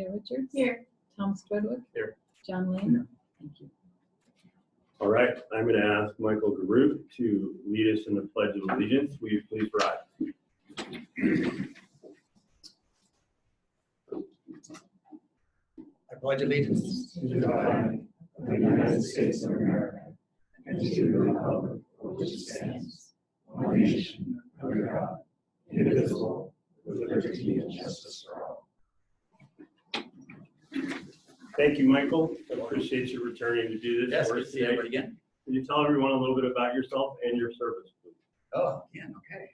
Mary Richards. Here. Tom Stredwick. Here. John Lane. Thank you. All right, I'm going to ask Michael Garoot to lead us in the Pledge of Allegiance. Will you please rise? I pledge allegiance to the flag of the United States of America and to the republic for which it stands, one nation, under God, indivisible, with liberty and justice for all. Thank you, Michael. I appreciate you returning to do this Yes, for good us to see today. everybody again. Can you tell everyone a little bit about yourself and your service, please? Oh, again, okay.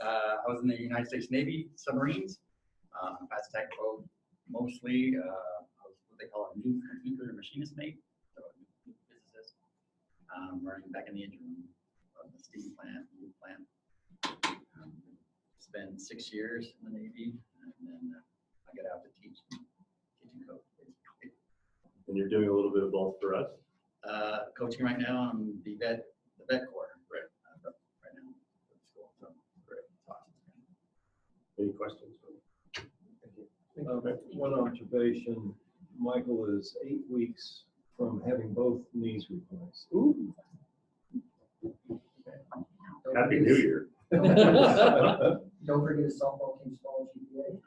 I was in the United States Navy submarines, fast attack boat, mostly. I was what they call a nuclear machinist mate, so a nuclear physicist. Running back in the engine room of the steam plant, nuke plant. Spent 6 years in the Navy, and then I got out to teaching code, basically. And you're doing a little bit of both for us. Coaching right now on the vet corps, right now for the school. So great, awesome. Any questions? One observation, Michael is 8 weeks from having both knees replaced. Ooh. Happy New Year. Don't forget a softball team scholarship today.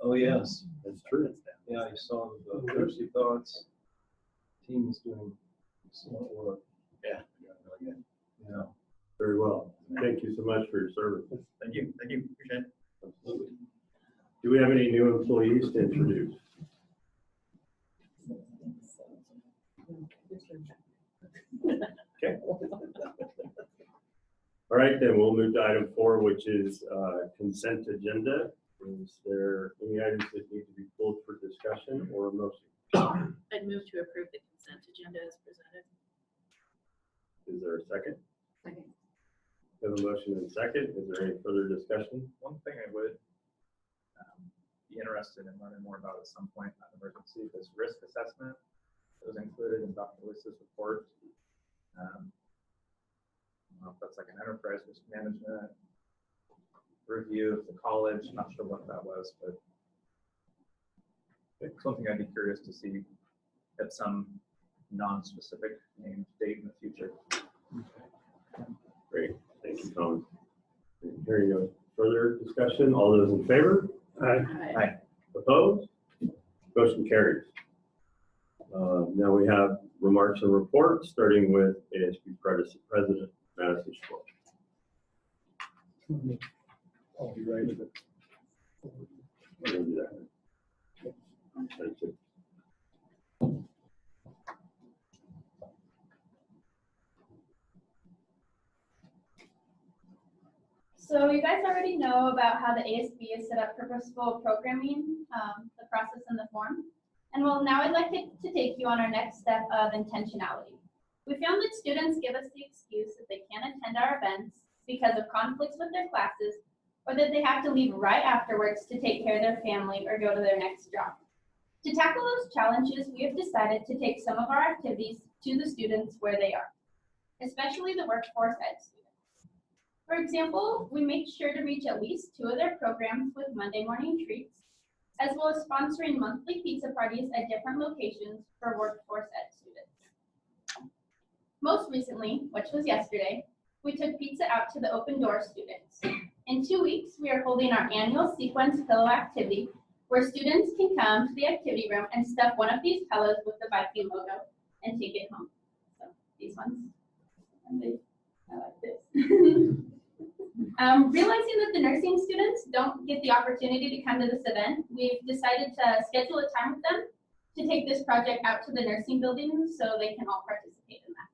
Oh, yes. That's true. Yeah, I saw the Thirsty Thoughts team is doing excellent work. Yeah, really good. Yeah. Very well. Thank you so much for your service. Thank you, appreciate it. Absolutely. Do we have any new employees to introduce? Okay. All right, then we'll move to item 4, which is consent agenda. Is there any items that need to be pulled for discussion or a motion? I'd move to approve the consent agenda as presented. Is there a second? Second. We have a motion and a second. Is there any further discussion? One thing I would be interested in learning more about at some point on emergency is risk assessment. It was included in Dr. Lewis's report. I don't know if that's like an enterprise risk management review of the college. Not sure what that was, but it's something I'd be curious to see at some non-specific named date in the future. Great. Thank you, Tom. Hearing no further discussion, all those in favor? Aye. Opposed? Motion carries. Now we have remarks and reports, starting with ASB President Madison Schwartz. I'll be right with it. We're gonna do that. Thank you. So you guys already know about how the ASB is set up purposeful programming, the process and the form. And well, now I'd like to take you on our next step of intentionality. We found that students give us the excuse that they can't attend our events because of conflicts with their classes, or that they have to leave right afterwards to take care of their family or go to their next job. To tackle those challenges, we have decided to take some of our activities to the students where they are, especially the workforce ed students. For example, we make sure to reach at least 2 of their programs with Monday morning treats, as well as sponsoring monthly pizza parties at different locations for workforce ed students. Most recently, which was yesterday, we took pizza out to the open door students. In 2 weeks, we are holding our annual sequence pillow activity, where students can come to the activity room and stuff one of these pillows with the Viking logo and take it home. So these ones, and I like this. Realizing that the nursing students don't get the opportunity to come to this event, we've decided to schedule a time with them to take this project out to the nursing buildings so they can all participate in that.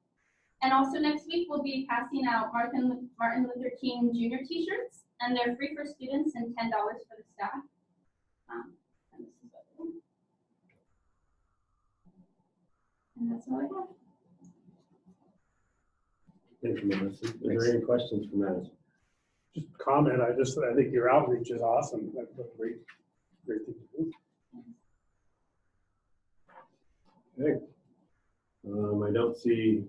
And also next week, we'll be passing out Martin Luther King Jr. t-shirts, and they're free for students and $10 for the staff. And this is everything. And that's all I have. Thank you, Madison. Is there any questions for Madison? Just comment. I think your outreach is awesome. That's a great thing to do. Okay. I don't see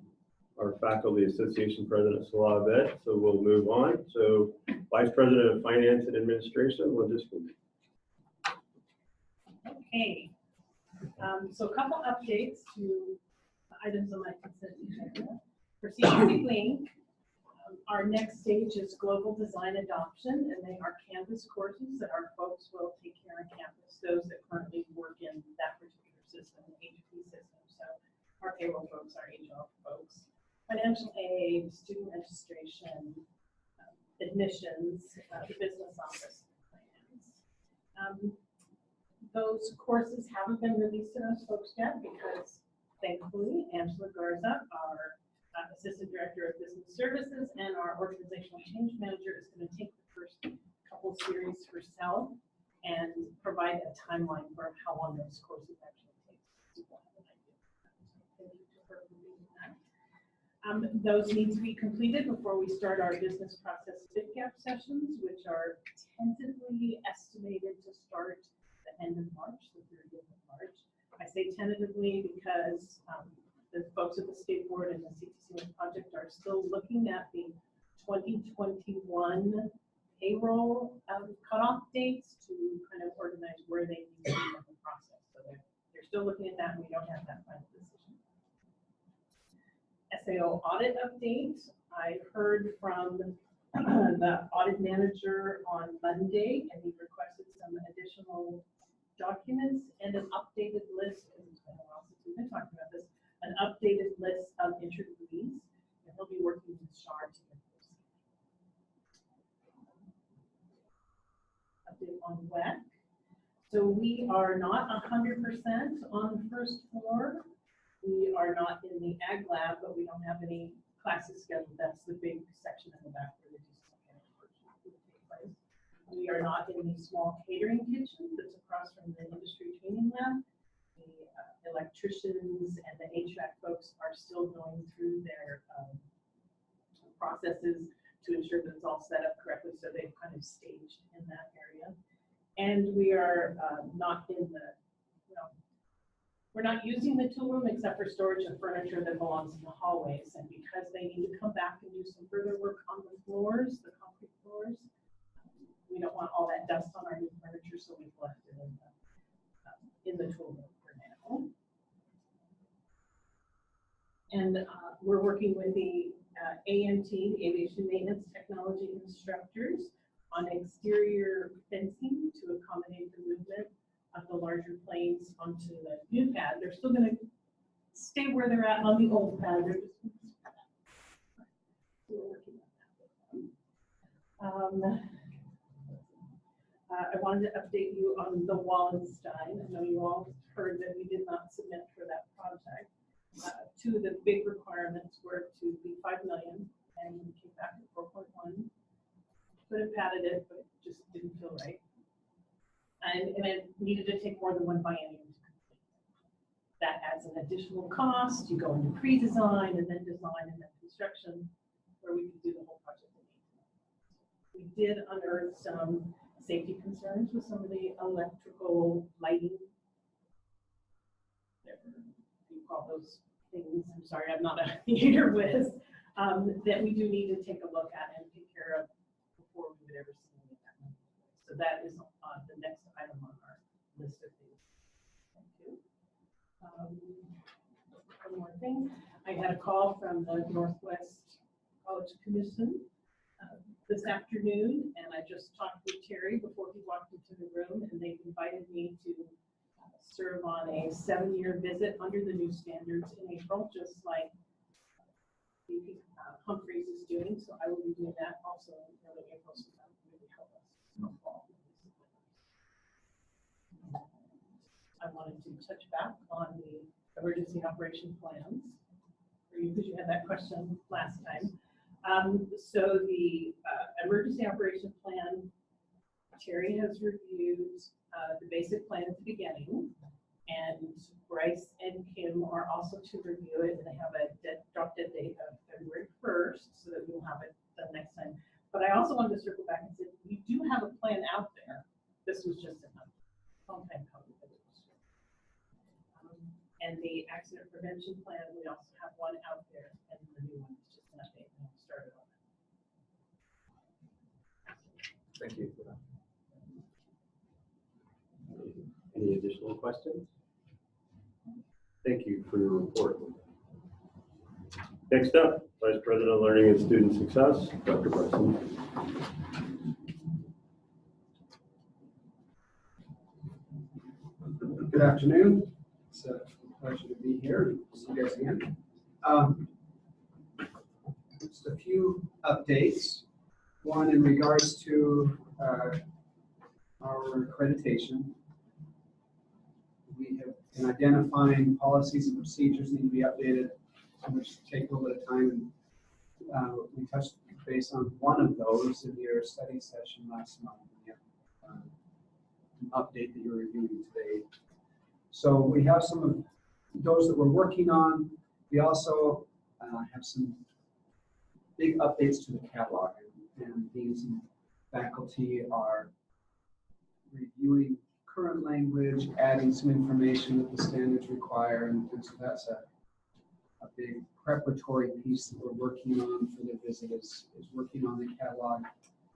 our faculty association president, Salah Abed, so we'll move on. So Vice President of Finance and Administration, Logistical. A. So a couple updates to items on my consent agenda. For CPC Link, our next stage is global design adoption, and they are Canvas courses that our folks will take care on campus, those that currently work in that particular system, the HP system. So our payroll folks, our HR folks, financial aid, student registration, admissions, the business office plans. Those courses haven't been released to those folks yet because thankfully Angela Garza, our Assistant Director of Business Services and our Organizational Change Manager, is going to take the first couple series herself and provide a timeline for how long those courses actually take. So people have an idea. Thank you to her for doing that. Those need to be completed before we start our business process fit gap sessions, which are tentatively estimated to start the end of March, the 30th of March. I say tentatively because the folks at the State Board and the CTC project are still looking at the 2021 payroll cutoff dates to kind of organize where they need to be in the process. So they're still looking at that, and we don't have that final decision. SAO audit update. I heard from the audit manager on Monday, and he requested some additional documents and an updated list, because it's been a while since we've been talking about this, an updated list of interviewees, and he'll be working with Shar to get those. Update on WEC. So we are not 100% on the first floor. We are not in the ag lab, but we don't have any classes scheduled. That's the big section in the back where the will take place. We are not in the small catering kitchen that's across from the industry training lab. The electricians and the HVAC folks are still going through their processes to ensure that it's all set up correctly, so they've kind of staged in that area. And we are not in the, we're not using the tool room except for storage of furniture that belongs in the hallways. And because they need to come back and do some further work on the floors, the concrete floors, we don't want all that dust on our new furniture, so we've left it in the tool room for now. And we're working with the AMT, the Aviation Maintenance Technology instructors, on exterior fencing to accommodate the movement of the larger planes onto the new pad. They're still going to stay where they're at on the old pad. They're just we're working on that. I wanted to update you on the Wallenstein. I know you all heard that we did not submit for that project. Two of the big requirements were to be $5 million, and we came back at 4.1. Could have padded it, but it just didn't feel right. And it needed to take more than one biennium to complete. That adds an additional cost. You go into pre-design and then design and then construction, where we could do the whole project in 8 months. We did unearth some safety concerns with some of the electrical lighting. You call those things, I'm sorry, I'm not a theater whiz, that we do need to take a look at and take care of before we would ever see any of that. So that is the next item on our list of things. Thank you. One more thing. I had a call from the Northwest College Commission this afternoon, and I just talked with Terry before he walked into the room, and they've invited me to serve on a 7-year visit under the new standards in April, just like Humphreys is doing. So I will be doing that also in early April, so that will really help us in the fall. I wanted to touch back on the emergency operation plans for you, because you had that question last time. So the emergency operation plan, Terry has reviewed the basic plan at the beginning, and Bryce and Kim are also to review it, and they have a drop dead date of February 1st, so that we'll have it the next time. But I also wanted to circle back and say, we do have a plan out there. This was just a long time coming. And the accident prevention plan, we also have one out there, and the new one is just an update, and we'll start it on that. Thank you for that. Any additional questions? Thank you for your report. Next up, Vice President of Learning and Student Success, Dr. Bryson. Good afternoon. It's a pleasure to be here and see you guys again. Just a few updates. One in regards to our accreditation. We have been identifying policies and procedures need to be updated, which take a little bit of time. And we touched base on one of those in your study session last month. We have an update that you're reviewing today. So we have some of those that we're working on. We also have some big updates to the catalog, and these faculty are reviewing current language, adding some information that the standards require, and so that's a big preparatory piece that we're working on for the visit is working on the catalog.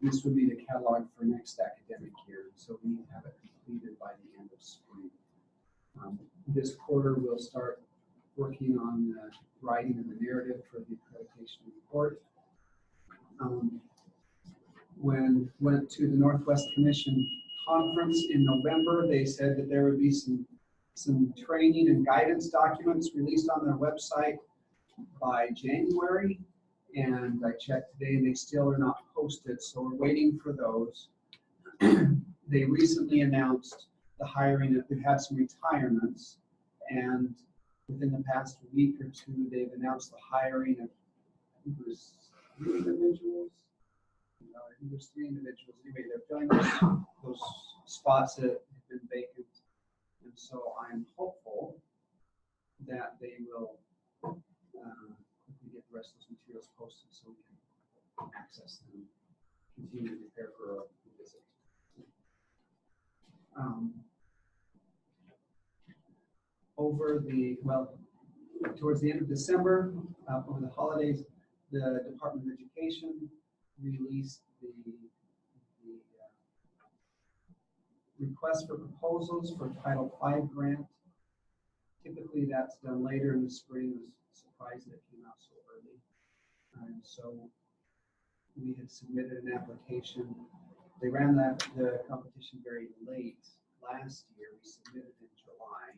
This would be the catalog for next academic year, so we have it completed by the end of spring. This quarter, we'll start working on the writing of the narrative for the accreditation report. When went to the Northwest Commission conference in November, they said that there would be some training and guidance documents released on their website by January. And I checked today and they still are not posted, so we're waiting for those. They recently announced the hiring of, they've had some retirements, and within the past week or two, they've announced the hiring of, I think it was 3 individuals. I think there's 3 individuals. Anyway, they're filling those spots that have been vacant. And so I'm hopeful that they will quickly get the rest of those materials posted so we can access them, continue to prepare for a visit. Towards the end of December, over the holidays, the Department of Education released the request for proposals for Title V grant. Typically, that's done later in the spring. I was surprised that it came out so early. And so we had submitted an application. They ran the competition very late last year. We submitted in July,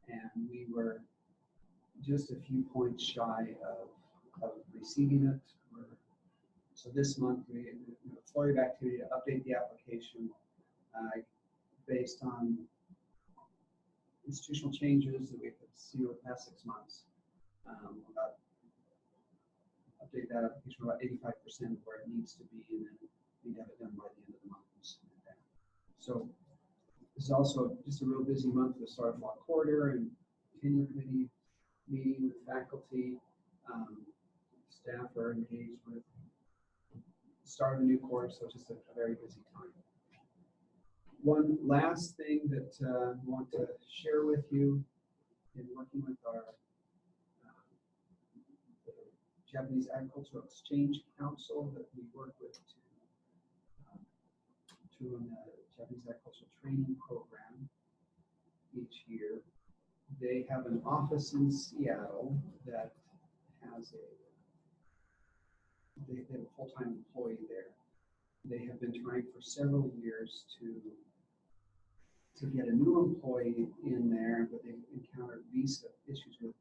and we were just a few points shy of receiving it. So this month, we flurry of activity to update the application based on institutional changes that we could see over the past 6 months. Update that application about 85% of where it needs to be, and then we'd have it done by the end of the month. So this is also just a real busy month with the start of fall quarter and tenure committee meeting with faculty. Staff are engaged with the start of a new course, so it's just a very busy time. One last thing that I want to share with you in working with our Japanese Agricultural Exchange Council that we work with to run the Japanese Agricultural Training Program each year. They have an office in Seattle that has they have a full-time employee there. They have been trying for several years to get a new employee in there, but they've encountered visa issues with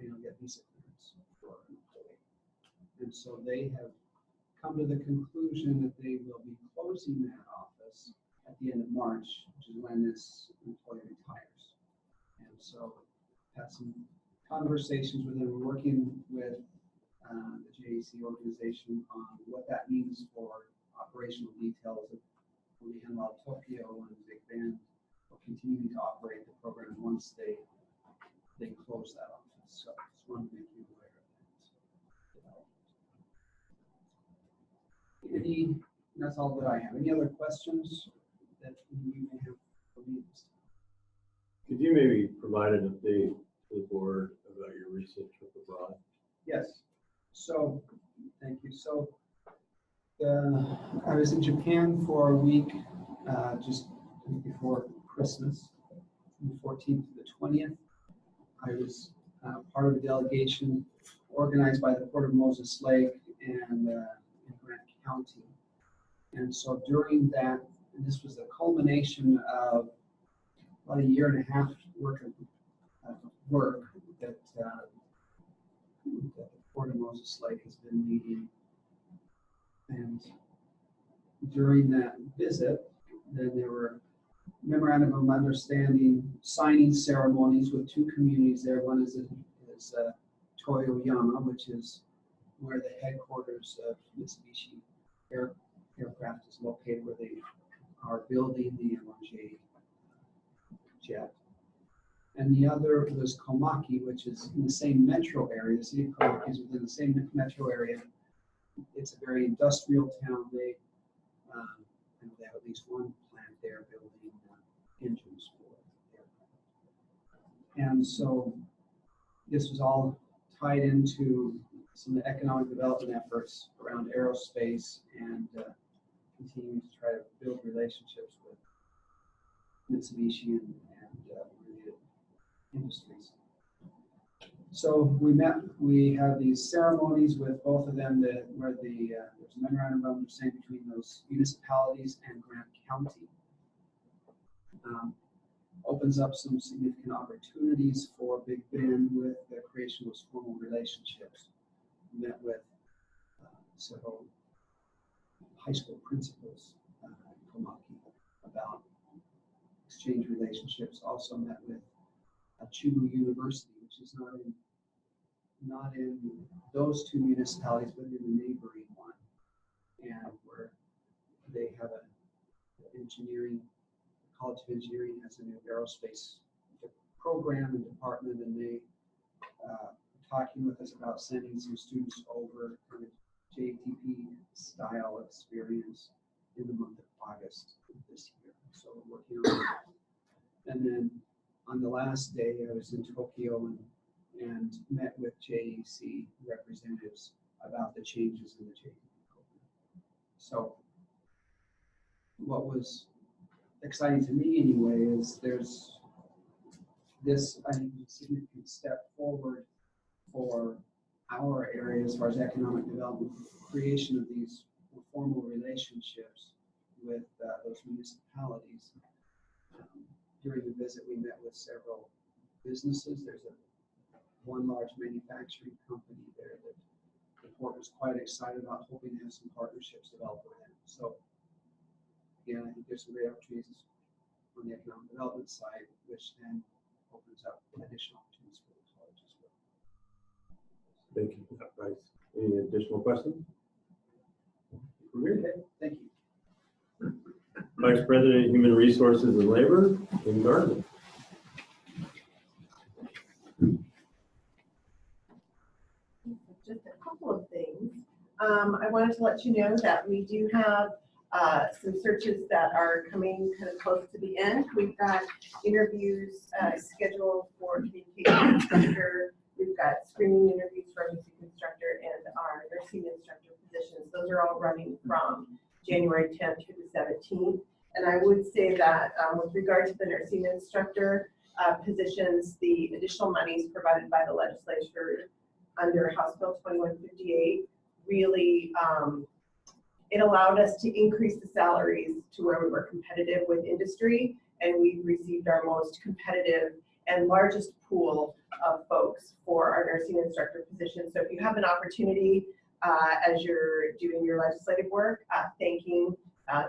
being able to get visa clearance for an employee. And so they have come to the conclusion that they will be closing that office at the end of March, which is when this employee retires. And so had some conversations with them. We're working with the JAC organization on what that means for operational details of Henlal Tokyo and Big Bend will continue to operate the program once they close that office. So I just wanted to make you aware of that. That's all that I have. Any other questions that you may have for me this time? Could you maybe provide an update to the board about your recent trip abroad? Yes. So, thank you. So, I was in Japan for a week, just before Christmas, from the 14th to the 20th. I was part of a delegation organized by the Port of Moses Lake and Grant County. And so during that, and this was the culmination of about a year and a half work of work that the Port of Moses Lake has been leading. And during that visit, then there were memorandum of understanding signing ceremonies with two communities there. One is Toyoyama, which is where the headquarters of Mitsubishi Aircraft is located, where they are building the MRJ jet. And the other was Komaki, which is in the same metro area. The city of Komaki is within the same metro area. It's a very industrial town. They have at least one plant there building engines for aircraft. And so this was all tied into some of the economic development efforts around aerospace and continuing to try to build relationships with Mitsubishi and related industries. So we have these ceremonies with both of them where there's a memorandum of understanding between those municipalities and Grant County. Opens up some significant opportunities for Big Bend with the creation of those formal relationships. We met with several high school principals in Komaki about exchange relationships. Also met with Chubu University, which is not in those two municipalities, but in the neighboring one, and where they have College of Engineering has a new aerospace program and department, and they are talking with us about sending some students over for a JTP style experience in the month of August of this year. So we're working on that. And then on the last day, I was in Tokyo and met with JEC representatives about the changes in the JTP program. So what was exciting to me anyway is there's this, I think, significant step forward for our area as far as economic development, creation of these formal relationships with those municipalities. During the visit, we met with several businesses. There's one large manufacturing company there that the port was quite excited about, hoping to have some partnerships develop with them. So again, I think there's some great opportunities on the economic development side, which then opens up additional opportunities for the college as well. Thank you for that, Bryce. Any additional questions? Okay, thank you. Vice President, Human Resources and Labor, Jim Gardner. Just a couple of things. I wanted to let you know that we do have some searches that are coming kind of close to the end. We've got interviews scheduled for communication instructor. We've got screening interviews for music instructor and our nursing instructor positions. Those are all running from January 10th to the 17th. And I would say that with regard to the nursing instructor positions, the additional monies provided by the legislature under House Bill 2158 really it allowed us to increase the salaries to where we were competitive with industry, and we received our most competitive and largest pool of folks for our nursing instructor position. So if you have an opportunity as you're doing your legislative work, thanking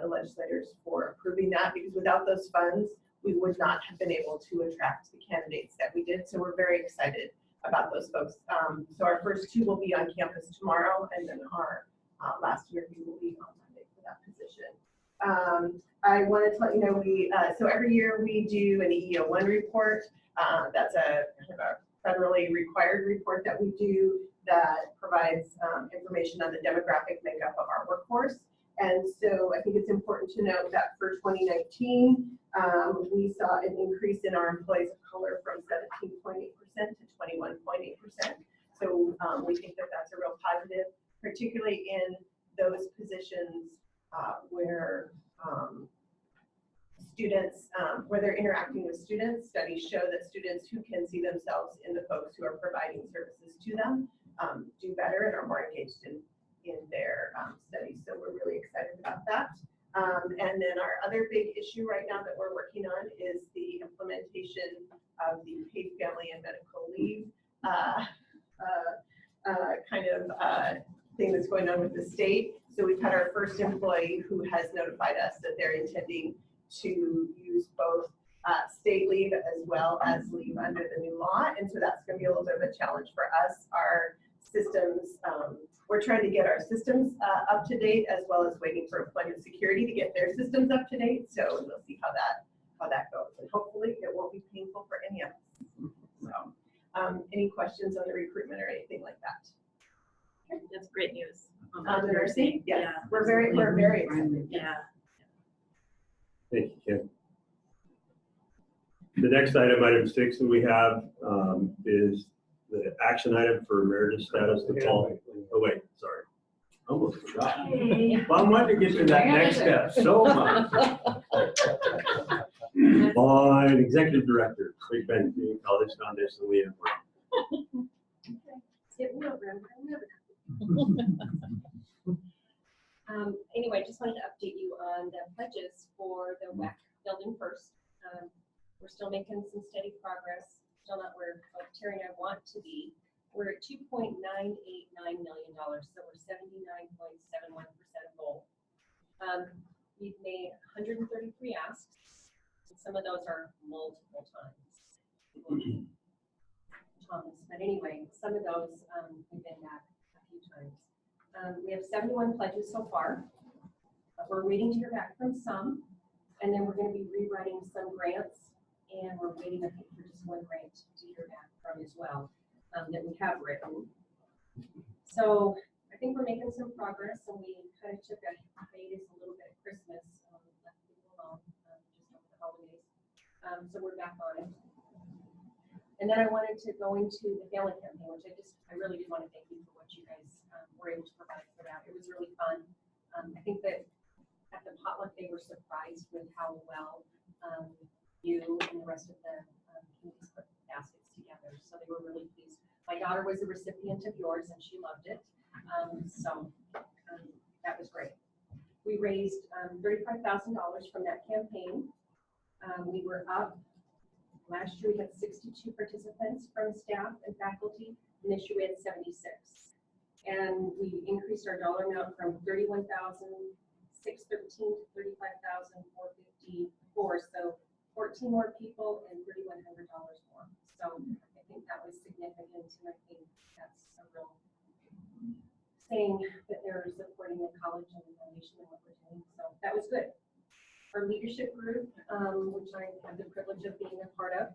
the legislators for approving that, because without those funds, we would not have been able to attract the candidates that we did. So we're very excited about those folks. So our first two will be on campus tomorrow, and then our last interview will be on Monday for that position. I wanted to let you know so every year we do an EEO1 report. That's a kind of a federally required report that we do that provides information on the demographic makeup of our workforce. And so I think it's important to note that for 2019, we saw an increase in our employees of color from 17.8% to 21.8%. So we think that that's a real positive, particularly in those positions where students where they're interacting with students. Studies show that students who can see themselves in the folks who are providing services to them do better and are more engaged in their studies. So we're really excited about that. And then our other big issue right now that we're working on is the implementation of the paid family and medical leave thing that's going on with the state. So we've had our first employee who has notified us that they're intending to use both state leave as well as leave under the new law. And so that's going to be a little bit of a challenge for us. Our systems, we're trying to get our systems up to date, as well as waiting for employment security to get their systems up to date. So we'll see how that goes. And hopefully it won't be painful for any of us. So any questions on the recruitment or anything like that? That's great news. On the nursing? Yes. Yeah. We're very excited. Yeah. Thank you, Kim. The next item 6 that we have is the action item for emeritus status to Paul. Oh, wait, sorry. Almost forgot. Well, I'm wanting to get to that next step so much. On Executive Director, Big Bend Community College Foundation, Leah. Anyway, just wanted to update you on the pledges for the WEC building first. We're still making some steady progress, still not where both Terry and I want to be. We're at $2.989 million, so we're 79.71% goal. We've made 133 asks, and some of those are multiple times. But anyway, some of those we've been back a few times. We have 71 pledges so far. We're waiting to hear back from some, and then we're going to be rewriting some grants, and we're waiting, I think, for just one grant to hear back from as well that we have written. So I think we're making some progress, and we kind of took a hiatus a little bit at Christmas, left people alone just over the holidays. So we're back on it. And then I wanted to go into the Gala Campaign, which I really do want to thank you for what you guys were able to provide for that. It was really fun. I think that at the potluck, they were surprised with how well you and the rest of the communities put baskets together. So they were really pleased. My daughter was a recipient of yours, and she loved it. That was great. We raised $35,000 from that campaign. We were up. Last year we had 62 participants from staff and faculty, and this year we had 76. And we increased our dollar amount from $31,613 to $35,454. So 14 more people and $3,100 more. So I think that was significant, and I think that's a real saying that they're supporting the college and the foundation and what we're doing. So that was good. Our leadership group, which I had the privilege of being a part of,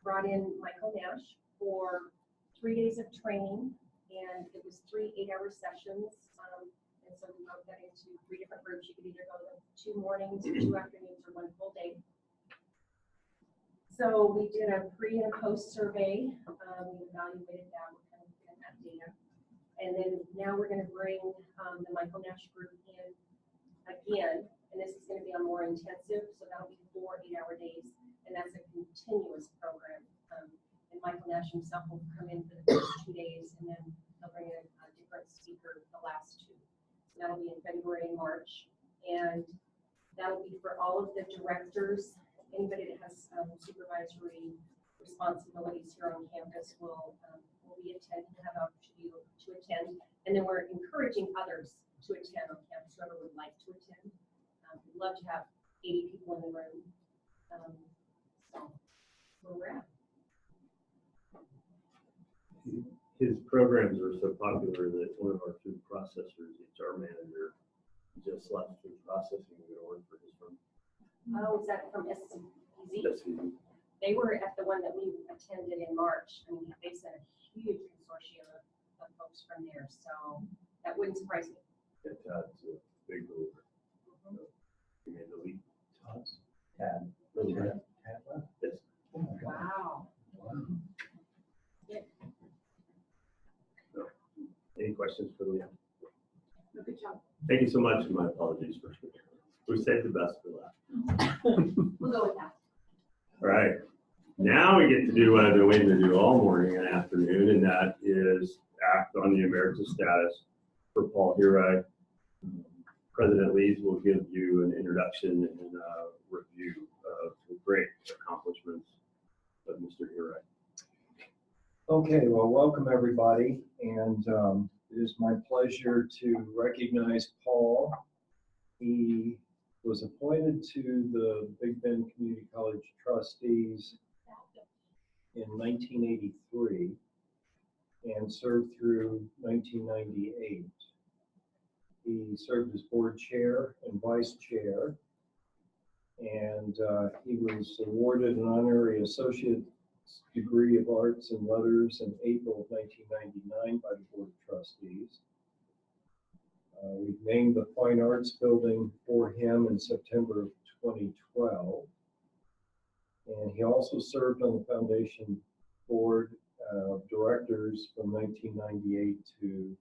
brought in Michael Nash for 3 days of training, and it was 3 8-hour sessions. And so we broke that into 3 different groups. You could either go to 2 mornings, 2 afternoons, or 1 full day. So we did a pre and a post survey. We evaluated that. We're kind of looking at that data. And then now we're going to bring the Michael Nash group in again. And this is going to be a more intensive, so that'll be 4 8-hour days, and that's a continuous program. And Michael Nash himself will come in for the first 2 days, and then he'll bring in a different speaker the last 2. So that'll be in February and March, and that'll be for all of the directors. Anybody that has supervisory responsibilities here on campus will be attending, have an opportunity to attend, and then we're encouraging others to attend on campus, whoever would like to attend. We'd love to have 80 people in the room. So where we're at. His programs are so popular that one of our food processors, HR manager, just left food processing to go to work for his firm. Oh, is that from SCZ? Yes, They were at the one that we attended in March. I mean, they sent a huge consortium of folks from there, so that wouldn't surprise me. Todd's a big believer. You made the leap. Todd's? Tad. Really good. Yes. Oh my God. Wow. Wow. So, any questions for Leah? Good job. Thank you so much, and my apologies for we saved the best for last. We'll go with that. All right. Now we get to do what I've been waiting to do all morning and afternoon, and that is act on the emeritus status for Paul Hurai. President Lees will give you an introduction and a review of the great accomplishments of Mr. Hurai. Okay, well, welcome everybody, and it is my pleasure to recognize Paul. He was appointed to the Big Bend Community College trustees in 1983 and served through 1998. He served as board chair and vice chair, and he was awarded an honorary associate's degree of arts and letters in April of 1999 by the board of trustees. We've named the Fine Arts Building for him in September of 2012. And he also served on the foundation board of directors from 1998 to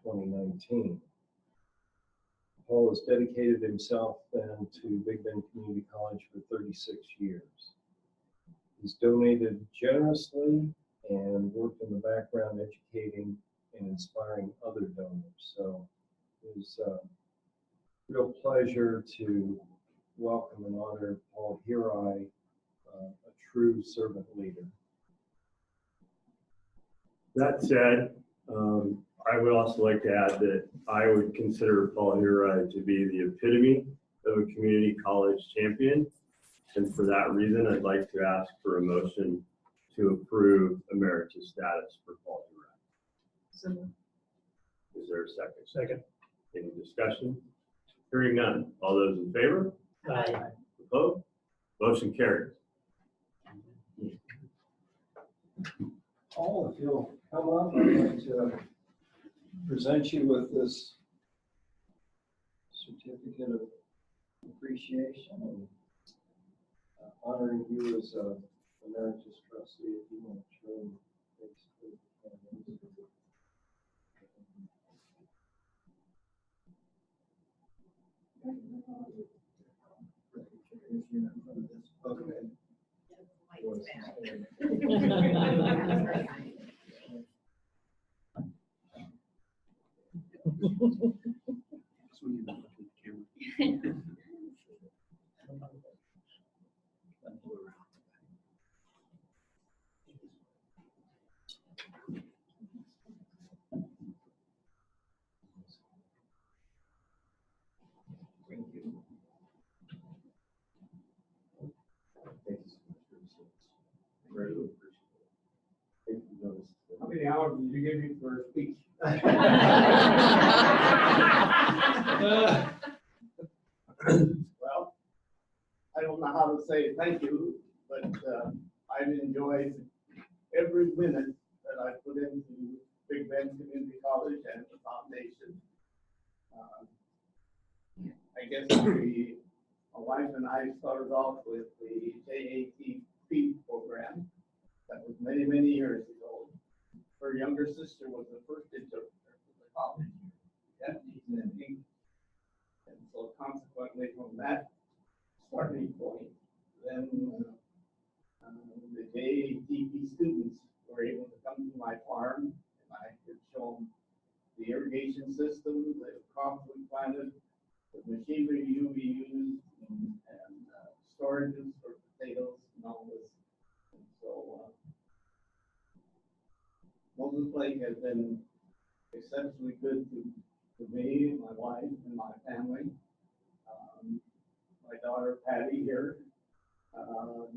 2019. Paul has dedicated himself then to Big Bend Community College for 36 years. He's donated generously and worked in the background educating and inspiring other donors. So it was a real pleasure to welcome and honor Paul Hurai, a true servant leader. That said, I would also like to add that I would consider Paul Hurai to be the epitome of a community college champion. And for that reason, I'd like to ask for a motion to approve emeritus status for Paul Hurai. So moved. Is there a second? Second. Any discussion? Hearing none. All those in favor? Aye. Opposed? Motion carries. Paul, if you'll come up, I'd like to present you with this certificate of appreciation and honoring you as a emeritus trustee. If you want to show him basically. Okay. How many hours did you give me for a speech? Well, I don't know how to say thank you, but I've enjoyed every minute that I put into Big Bend Community College and the foundation. I guess my wife and I started off with the JATP program. That was many, many years ago. Her younger sister was the first interpreter for the college, Japanese and English. And so consequently from that starting point, then the JATP students were able to come to my farm and I could show them the irrigation system, the crops we planted, the machinery we used, and storages for potatoes and all this. And so Moses Lake has been exceptionally good to me, my wife, and my family. My daughter Patty here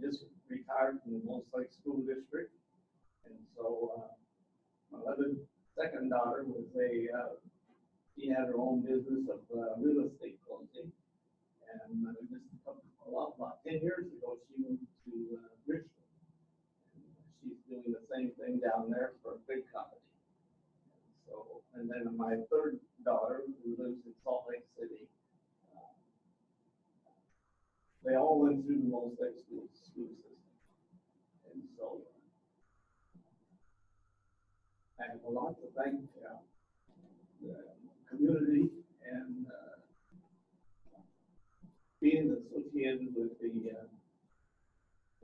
just retired from the Moses Lake School District, and so my second daughter was she had her own business of real estate closing, and just about 10 years ago she moved to Richmond. She's doing the same thing down there for a big company. So, and then my third daughter, who lives in Salt Lake City, they all went through the Moses Lake school system. And so I have a lot to thank the community and being associated with the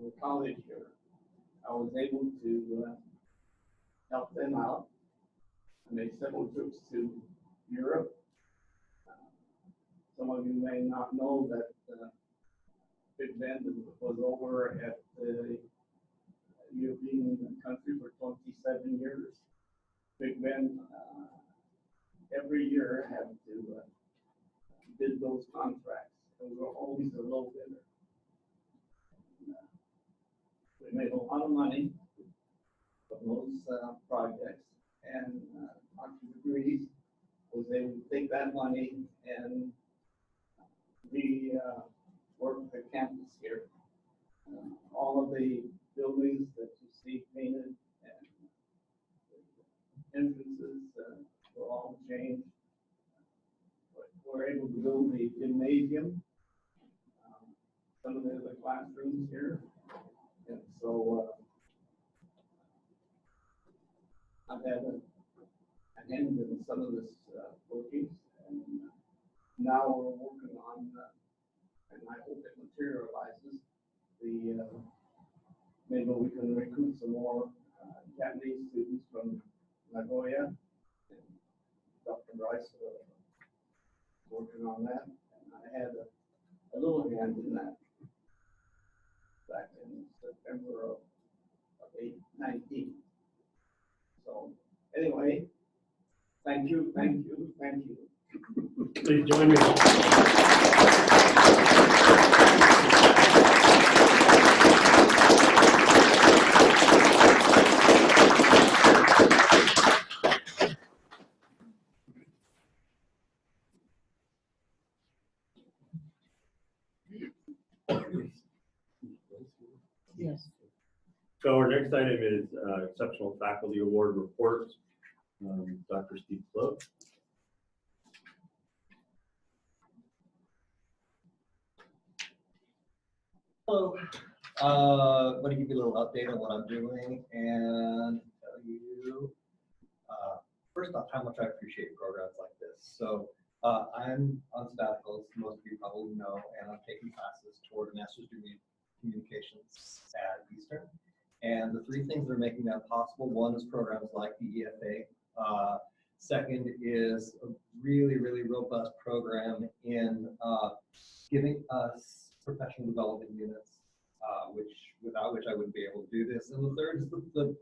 to a college here. I was able to help them out. I made several trips to Europe. Some of you may not know that Big Bend was over at the European country for 27 years. Big Bend every year had to bid those contracts. We were always a low bidder. We made a lot of money from those projects, and Dr. DeGrees was able to take that money and work the campus here. All of the buildings that you see painted and entrances were all changed. We're able to build the gymnasium, some of the other classrooms here. And so I've had a hand in some of this workings, and now we're working on, and I hope it materializes, maybe we can recruit some more Japanese students from Nagoya. And Dr. Rice working on that, and I had a little hand in that back in September of 2019. So anyway, thank you. Please join me. Yes. So our next item is exceptional faculty award reports. Dr. Steve Sloat. Hello. I'm going to give you a little update on what I'm doing and tell you, first off, how much I appreciate programs like this. So I'm on sabbatical, as most of you probably know, and I'm taking classes toward a master's degree in communications at Eastern. And the three things that are making that possible, one is programs like the EFA. Second is a really, really robust program in giving us professional development units, without which I wouldn't be able to do this. And the third is the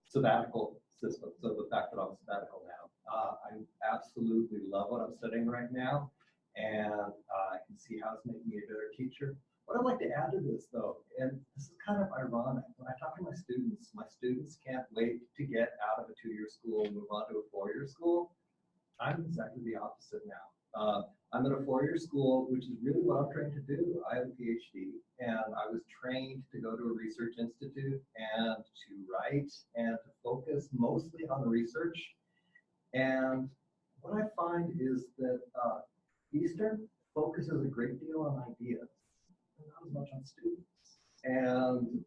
sabbatical system. So the fact that I'm a sabbatical now. I absolutely love what I'm studying right now, and I can see how it's making me a better teacher. What I'd like to add to this, though, and this is kind of ironic, when I talk to my students can't wait to get out of a 2-year school and move on to a 4-year school. I'm exactly the opposite now. I'm at a 4-year school, which is really what I'm trained to do. I have a PhD, and I was trained to go to a research institute and to write and to focus mostly on research. And what I find is that Eastern focuses a great deal on ideas, and not as much on students. And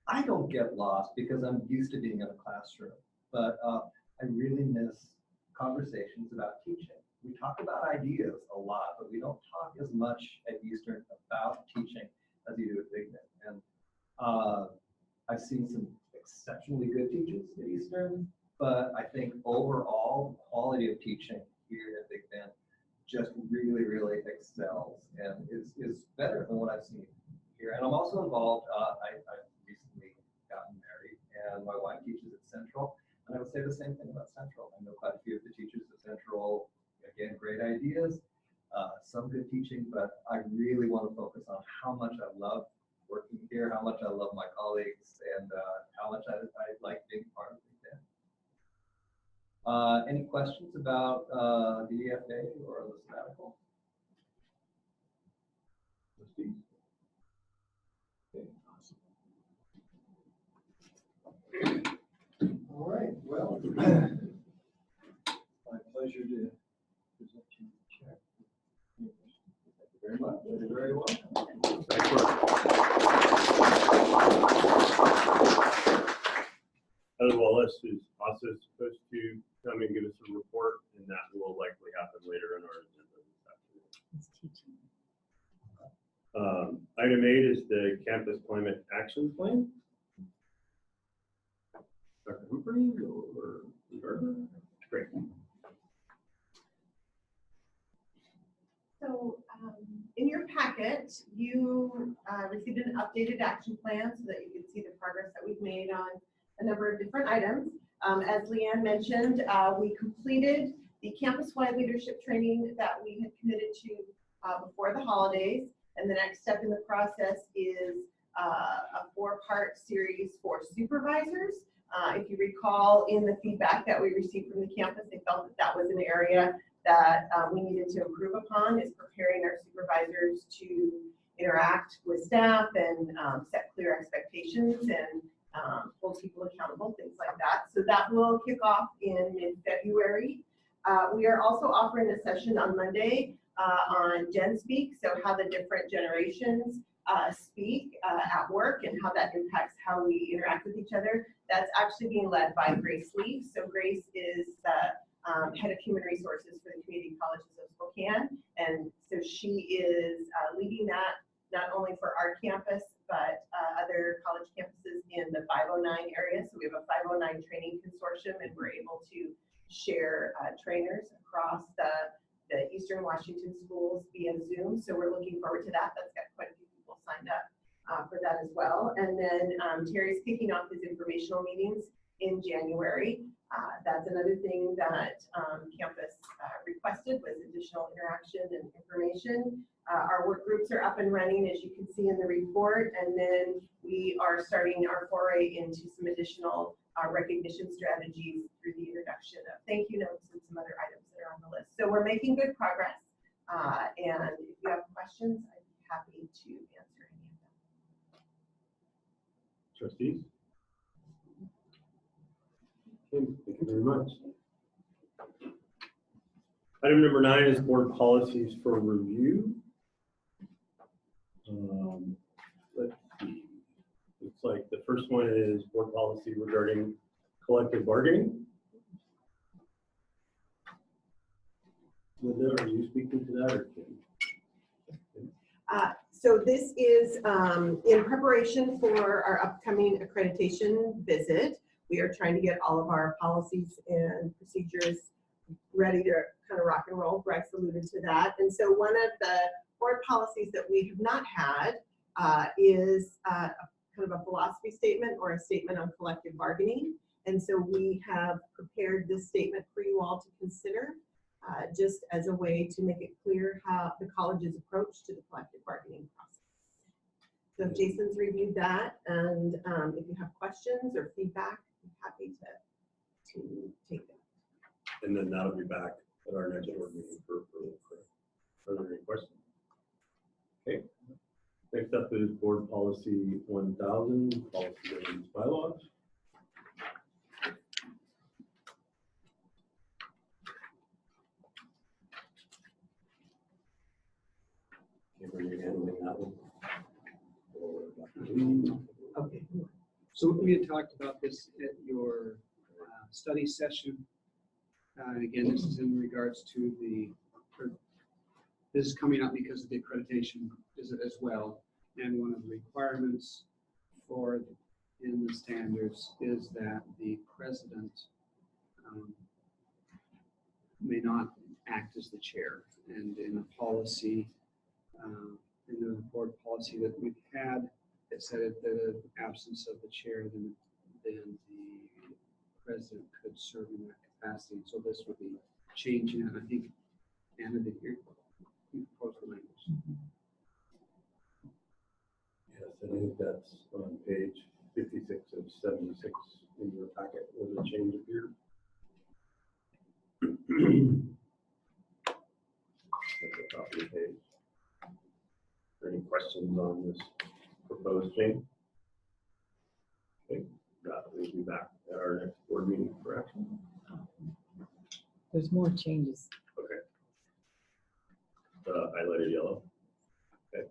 I don't get lost because I'm used to being in a classroom, but I really miss conversations about teaching. We talk about ideas a lot, but we don't talk as much at Eastern about teaching as you do at Big Bend. And I've seen some exceptionally good teachers at Eastern, but I think overall the quality of teaching here at Big Bend just really, really excels and is better than what I've seen here. And I'm also involved, I've recently gotten married, and my wife teaches at Central. And I would say the same thing about Central. I know quite a few of the teachers at Central. Again, great ideas, some good teaching, but I really want to focus on how much I love working here, how much I love my colleagues, and how much I like being part of it. Any questions about the EFA or the sabbatical? All right, well, my pleasure to present you the check. Thank you very much. You're very welcome. Nice work. Heather Wallace is also supposed to come and give us a report, and that will likely happen later in our agenda this afternoon. It's teaching. Item 8 is the Campus Climate Action Plan. Dr. Humphrey or Gardner? Great. So in your packet, you received an updated action plan so that you can see the progress that we've made on a number of different items. As Leanne mentioned, we completed the campus-wide leadership training that we had committed to before the holidays. And the next step in the process is a 4-part series for supervisors. If you recall, in the feedback that we received from the campus, they felt that that was an area that we needed to improve upon, is preparing our supervisors to interact with staff and set clear expectations and hold people accountable, things like that. So that will kick off in mid-February. We are also offering a session on Monday on Gen Speak, so how the different generations speak at work and how that impacts how we interact with each other. That's actually being led by Grace Lee. So Grace is the head of human resources for the community colleges of Spokane, and so she is leading that not only for our campus but other college campuses in the 509 area. So we have a 509 training consortium, and we're able to share trainers across the Eastern Washington schools via Zoom. So we're looking forward to that. That's got quite a few people signed up for that as well. And then Terry's kicking off his informational meetings in January. That's another thing that campus requested, was additional interaction and information. Our work groups are up and running, as you can see in the report, and then we are starting our foray into some additional recognition strategies through the introduction of thank you notes and some other items that are on the list. So we're making good progress, and if you have questions, I'd be happy to answer any of them. Trustees? Okay, thank you very much. Item number 9 is board policies for review. Let's see. Looks like the first one is board policy regarding collective bargaining. Linda, are you speaking to that, or Kim? So this is in preparation for our upcoming accreditation visit. We are trying to get all of our policies and procedures ready to kind of rock and roll. Bryce alluded to that. And so one of the board policies that we have not had is kind of a philosophy statement or a statement on collective bargaining. And so we have prepared this statement for you all to consider, just as a way to make it clear how the college's approach to the collective bargaining process. So Jason's reviewed that, and if you have questions or feedback, I'm happy to take them. And then that'll be back at our next board meeting for approval. Are there any questions? Okay. Next up is board policy 1000, policy and bylaws. Okay, are you handling that one? Or Dr. Lee? Okay. So we had talked about this at your study session. And again, this is in regards to this is coming up because of the accreditation visit as well. And one of the requirements for in the standards is that the president may not act as the chair. And in the policy, in the board policy that we've had, it said at the absence of the chair, then the president could serve in that capacity. So this would be changing it. I think Anna did hear you proposed the language. Yes, I think that's on page 56 of 76 in your packet where the change appeared. At the top of the page. Any questions on this proposed change? Okay, that will be back at our next board meeting for action. There's more changes. Okay. Highlighted yellow. Okay.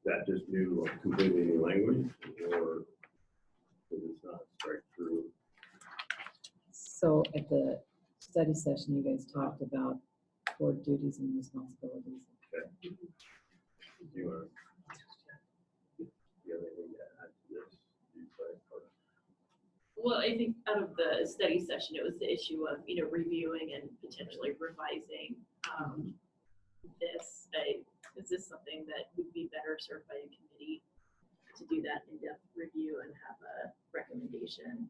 That just new, completely new language, or is it not strike through? So at the study session, you guys talked about board duties and responsibilities. Okay. Do you want to, do you have anything to add to this? Well, I think out of the study session, it was the issue of, reviewing and potentially revising this. Is this something that would be better served by a committee to do that in-depth review and have a recommendation?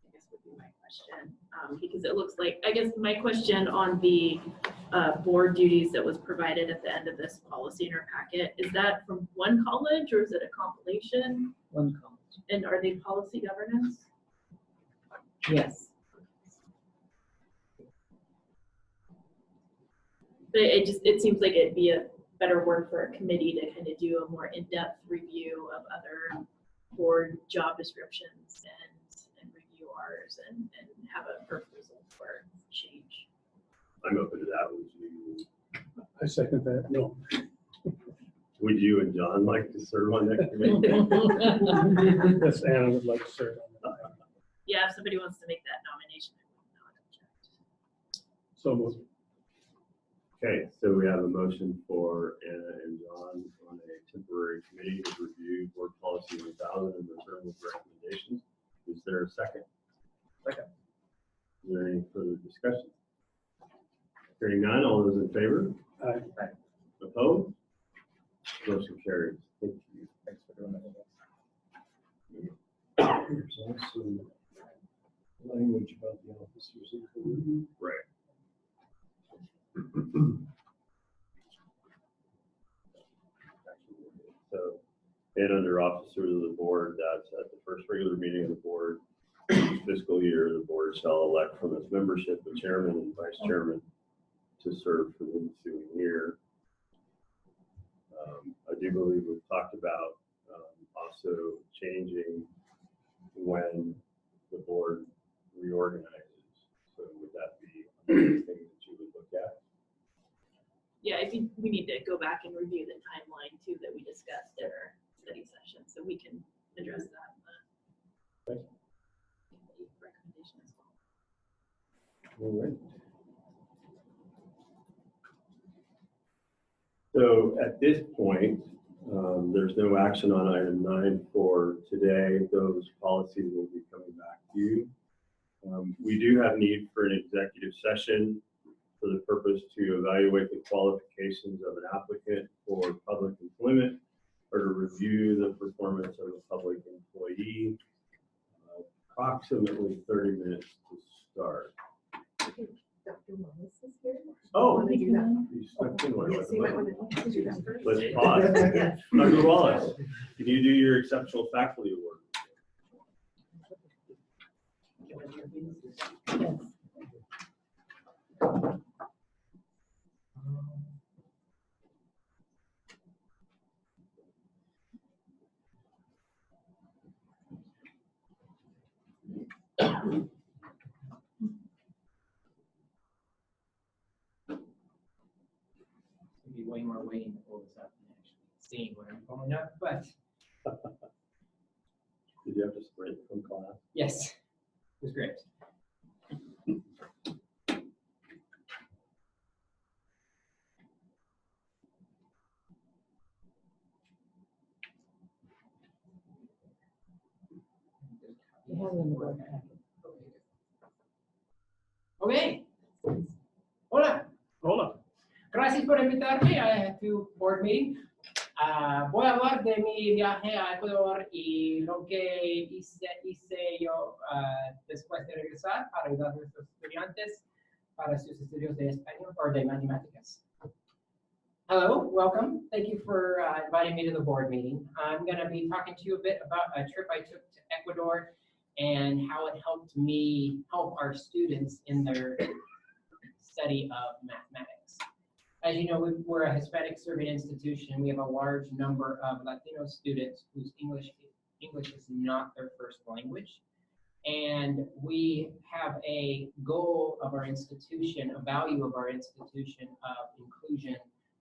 I guess would be my question. Because it looks like, I guess my question on the board duties that was provided at the end of this policy in our packet, is that from one college or is it a compilation? One college. And are they policy governance? Yes. But it seems like it'd be a better word for a committee to kind of do a more in-depth review of other board job descriptions and review ours and have a proposal for change. I'm open to that. Would you, I second that. No. would you and John like to serve on that committee? Yes, Anna would like to serve on that. Yeah, if somebody wants to make that nomination, I would not object. So moved. Okay, so we have a motion for Anna and John on a temporary committee to review board policy 1000 and return with recommendations. Is there a second? Second. Is there any further discussion? Hearing none, all those in favor? Aye. Opposed? Motion carries. Thank you. Thanks for doing that. There's also language about the officers included. Right. So, and under officers of the board, that's at the first regular meeting of the board fiscal year, the board shall elect from its membership the chairman and vice chairman to serve for the ensuing year. I do believe we've talked about also changing when the board reorganizes. So would that be something that you would look at? Yeah, I think we need to go back and review the timeline too that we discussed at our study session, so we can address that in the recommendation as well. All right. So at this point, there's no action on item 9 for today. Those policies will be coming back to you. We do have need for an executive session for the purpose to evaluate the qualifications of an applicant for public employment or to review the performance of a public employee. Approximately 30 minutes to start. Dr. Wallace is here. Oh, Want to do that? you snuck in one. Yes, you might want to do that first. Let's pause. Dr. Wallace, can you do your exceptional faculty award? Yes. Be way more waiting to pull this up than actually seeing what I'm pulling up, but Did you have to sprint from class? yes, it was great. You have it in the board packet. Okay. Hola. Hola. Gracias por invitarme a tu board meeting. Voy a hablar de mi viaje a Ecuador y lo que hice yo después de regresar para ayudar a nuestros estudiantes para sus estudios de español o de matemáticas. Hello, welcome. Thank you for inviting me to the board meeting. I'm going to be talking to you a bit about a trip I took to Ecuador and how it helped me help our students in their study of mathematics. As you know, we're a Hispanic serving institution. We have a large number of Latino students whose English is not their first language. And we have a goal of our institution, a value of our institution of inclusion,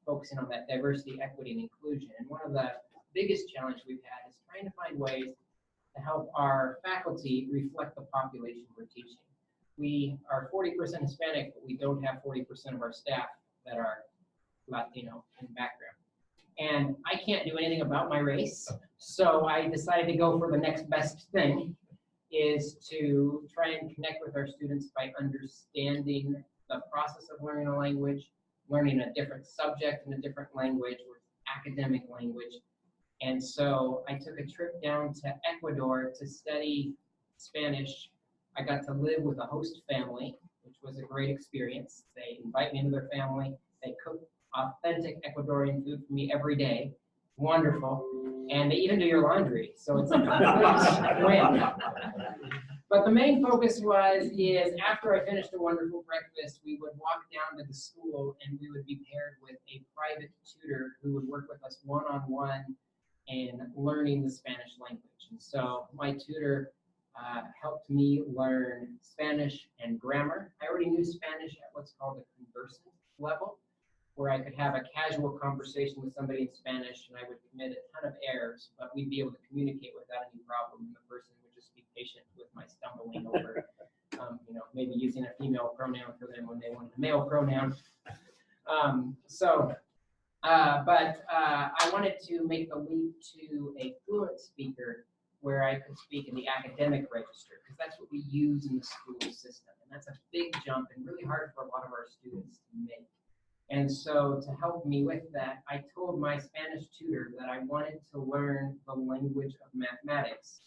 focusing on that diversity, equity, and inclusion. And one of the biggest challenges we've had is trying to find ways to help our faculty reflect the population we're teaching. we are 40% Hispanic, but we don't have 40% of our staff that are Latino in background. And I can't do anything about my race, so I decided to go for the next best thing, is to try and connect with our students by understanding the process of learning a language, learning a different subject in a different language, or academic language. And so I took a trip down to Ecuador to study Spanish. I got to live with a host family, which was a great experience. They invite me into their family. They cook authentic Ecuadorian food for me every day. Wonderful. And they even do your laundry. So it's a complete win. But the main focus is after I finished a wonderful breakfast, we would walk down to the school and we would be paired with a private tutor who would work with us one-on-one in learning the Spanish language. And so my tutor helped me learn Spanish and grammar. I already knew Spanish at what's called a conversant level, where I could have a casual conversation with somebody in Spanish and I would commit a ton of errors, but we'd be able to communicate without any problem. And the person would just be patient with my stumbling over, maybe using a female pronoun for them when they wanted a male pronoun. But I wanted to make the leap to a fluent speaker where I could speak in the academic register, because that's what we use in the school system. And that's a big jump and really hard for a lot of our students to make. And so to help me with that, I told my Spanish tutor that I wanted to learn the language of mathematics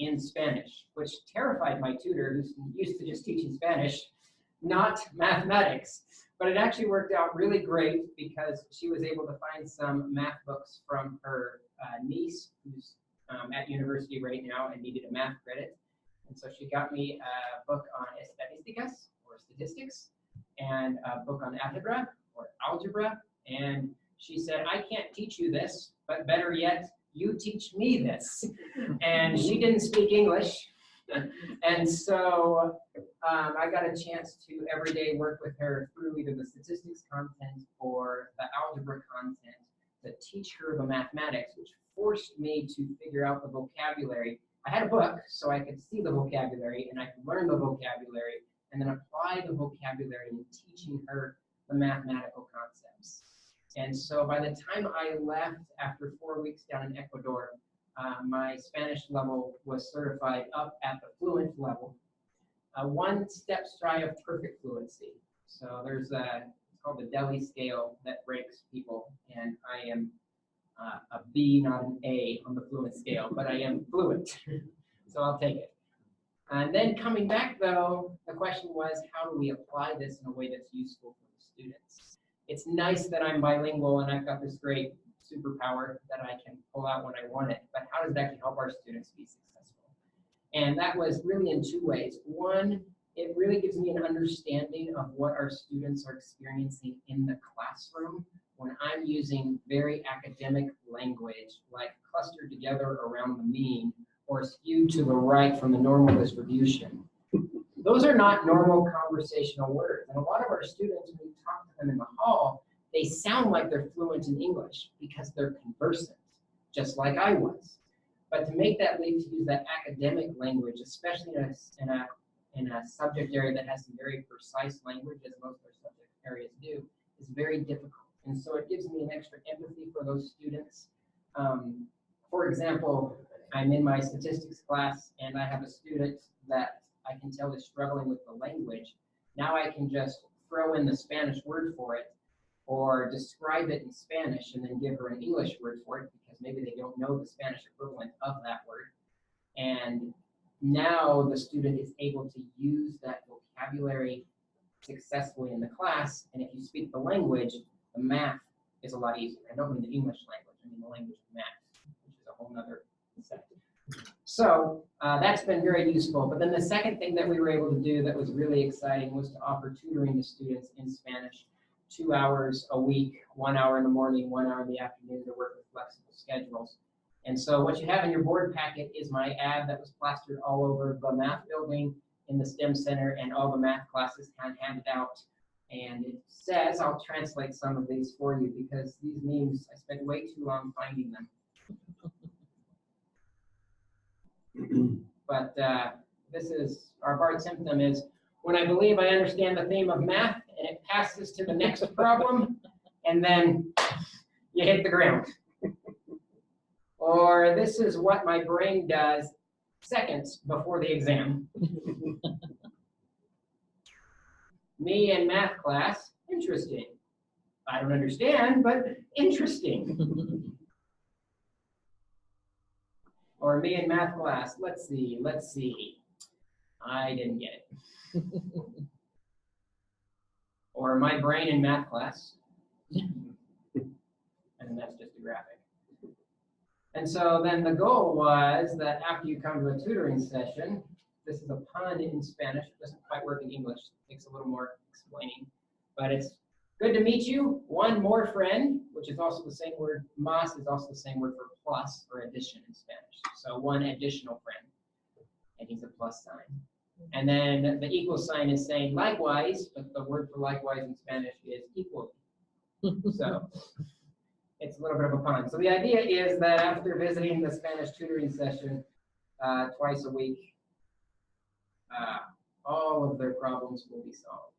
in Spanish, which terrified my tutor, who's used to just teaching Spanish, not mathematics. But it actually worked out really great because she was able to find some math books from her niece, who's at university right now and needed a math credit. And so she got me a book on estadísticas, or statistics, and a book on algebra, or algebra. And she said, I can't teach you this, but better yet, you teach me this. And she didn't speak English. And so I got a chance to every day work with her through either the statistics content or the algebra content to teach her the mathematics, which forced me to figure out the vocabulary. I had a book so I could see the vocabulary and I could learn the vocabulary and then apply the vocabulary in teaching her the mathematical concepts. And so by the time I left after 4 weeks down in Ecuador, my Spanish level was certified up at the fluent level, one step shy of perfect fluency. So there's it's called the Delhi scale that ranks people, and I am a B, not an A on the fluent scale, but I am fluent, so I'll take it. And then coming back though, the question was, how do we apply this in a way that's useful for the students? It's nice that I'm bilingual and I've got this great superpower that I can pull out when I want it, but how does it actually help our students be successful? And that was really in two ways. One, it really gives me an understanding of what our students are experiencing in the classroom when I'm using very academic language, like clustered together around the mean or skewed to the right from the normal distribution. Those are not normal conversational words. And a lot of our students, when we talk to them in the hall, they sound like they're fluent in English because they're conversant, just like I was. But to make that leap to use that academic language, especially in a subject area that has some very precise language, as most of our subject areas do, is very difficult. And so it gives me an extra empathy for those students. For example, I'm in my statistics class and I have a student that I can tell is struggling with the language. Now I can just throw in the Spanish word for it or describe it in Spanish and then give her an English word for it because maybe they don't know the Spanish equivalent of that word. And now the student is able to use that vocabulary successfully in the class. And if you speak the language, the math is a lot easier. I don't mean the English language, I mean the language of math, which is a whole nother set. So that's been very useful. But then the second thing that we were able to do that was really exciting was to offer tutoring to students in Spanish, 2 hours a week, 1 hour in the morning, 1 hour in the afternoon to work with flexible schedules. And so what you have in your board packet is my ad that was plastered all over the math building in the STEM Center and all the math classes handed out. And it says, I'll translate some of these for you because these memes, I spent way too long finding them. But this is, our BART symptom is when I believe I understand the theme of math and it passes to the next problem, and then you hit the ground. Or this is what my brain does seconds before the exam. Me in math class, interesting. I don't understand, but interesting. Or me in math class, let's see. I didn't get it. Or my brain in math class. And that's just a graphic. And so then the goal was that after you come to a tutoring session, this is a pun in Spanish, it doesn't quite work in English, it takes a little more explaining, but it's good to meet you, one more friend, which is also the same word, más is also the same word for plus or addition in Spanish. So one additional friend, and he's a plus sign. And then the equal sign is saying likewise, but the word for likewise in Spanish is equally. So it's a little bit of a pun. So the idea is that after visiting the Spanish tutoring session twice a week, all of their problems will be solved.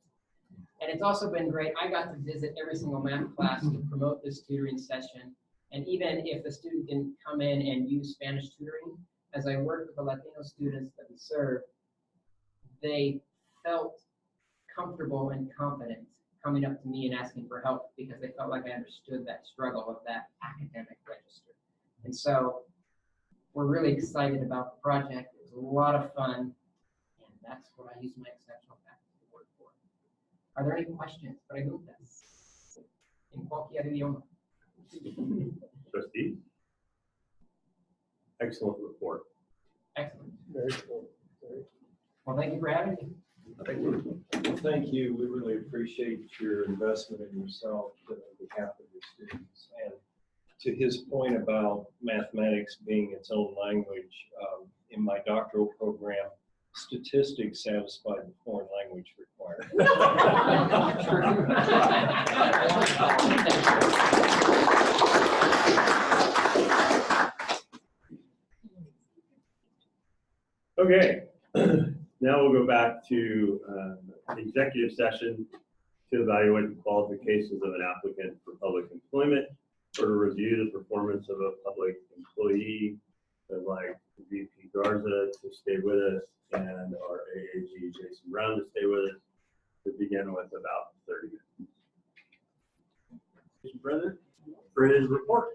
And it's also been great. I got to visit every single math class to promote this tutoring session. And even if the student didn't come in and use Spanish tutoring, as I worked with the Latino students that we serve, they felt comfortable and confident coming up to me and asking for help because they felt like I understood that struggle of that academic register. And so we're really excited about the project. It was a lot of fun, and that's what I use my exceptional faculty award for. Are there any questions? Preguntas? En cualquier idioma. Trustee? Excellent report. Excellent. Very cool. Well, thank you for having me. Well, thank you. We really appreciate your investment in yourself on behalf of your students. And to his point about mathematics being its own language, in my doctoral program, statistics satisfy the foreign language requirement. Okay, now we'll go back to executive session to evaluate the qualifications of an applicant for public employment or to review the performance of a public employee. I'd like VP Garza to stay with us and our AAG Jason Brown to stay with us to begin with about 30 minutes. Mr. President, for his report.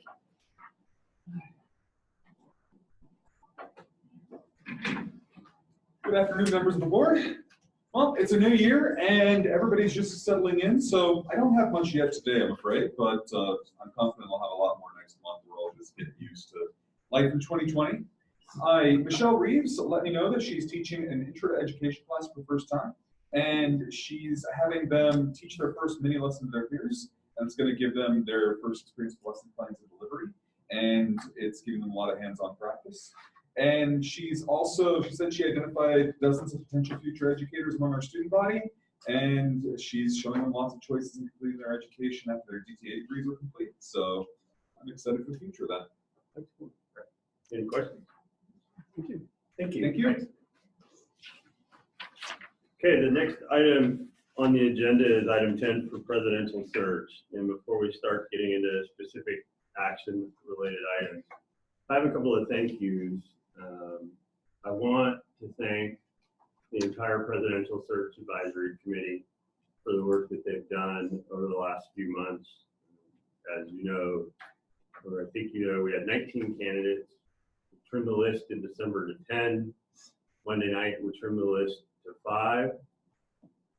Good afternoon, members of the board. Well, it's a new year and everybody's just settling in, so I don't have much yet today, I'm afraid, but I'm confident I'll have a lot more next month. We're all just getting used to life in 2020. Michelle Reeves let me know that she's teaching an intro to education class for the first time, and she's having them teach their first mini lesson to their peers, and it's going to give them their first experience with lesson plans and delivery, and it's giving them a lot of hands-on practice. And she's also, she said she identified dozens of potential future educators among our student body, and she's showing them lots of choices in completing their education after their DTA degrees are complete. So I'm excited for the future of that. Any questions? Thank you. Thank you. Thank you. Okay, the next item on the agenda is item 10 for presidential search. And before we start getting into specific action-related items, I have a couple of thank yous. I want to thank the entire Presidential Search Advisory Committee for the work that they've done over the last few months. As you know, or I think you know, we had 19 candidates. We trimmed the list in December to 10. Monday night, we trimmed the list to 5.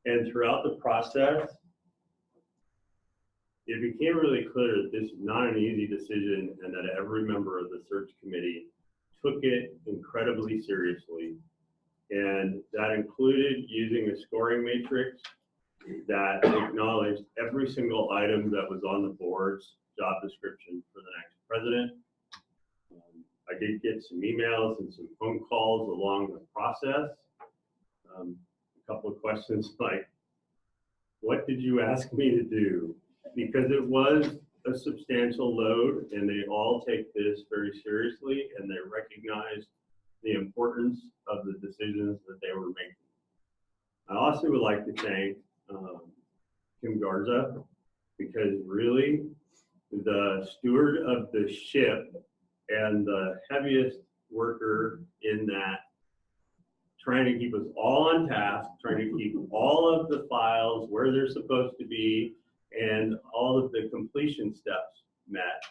And throughout the process, it became really clear that this is not an easy decision and that every member of the search committee took it incredibly seriously. And that included using a scoring matrix that acknowledged every single item that was on the board's job description for the next president. I did get some emails and some phone calls along the process. A couple of questions like, what did you ask me to do? Because it was a substantial load and they all take this very seriously and they recognized the importance of the decisions that they were making. I also would like to thank Kim Garza, because really the steward of the ship and the heaviest worker in that, trying to keep us all on task, trying to keep all of the files where they're supposed to be, and all of the completion steps met,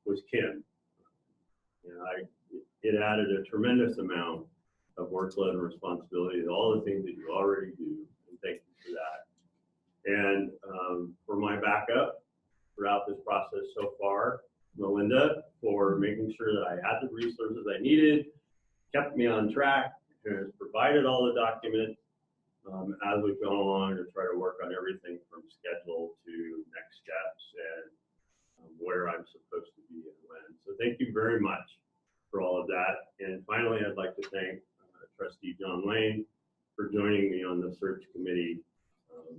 was Kim. You know, it added a tremendous amount of workload and responsibility to all the things that you already do, and thank you for that. And for my backup throughout this process so far, Melinda, for making sure that I had the resources I needed, kept me on track, has provided all the documents as we've gone along to try to work on everything from schedule to next steps and where I'm supposed to be and when. So thank you very much for all of that. And finally, I'd like to thank Trustee John Lane for joining me on the search committee,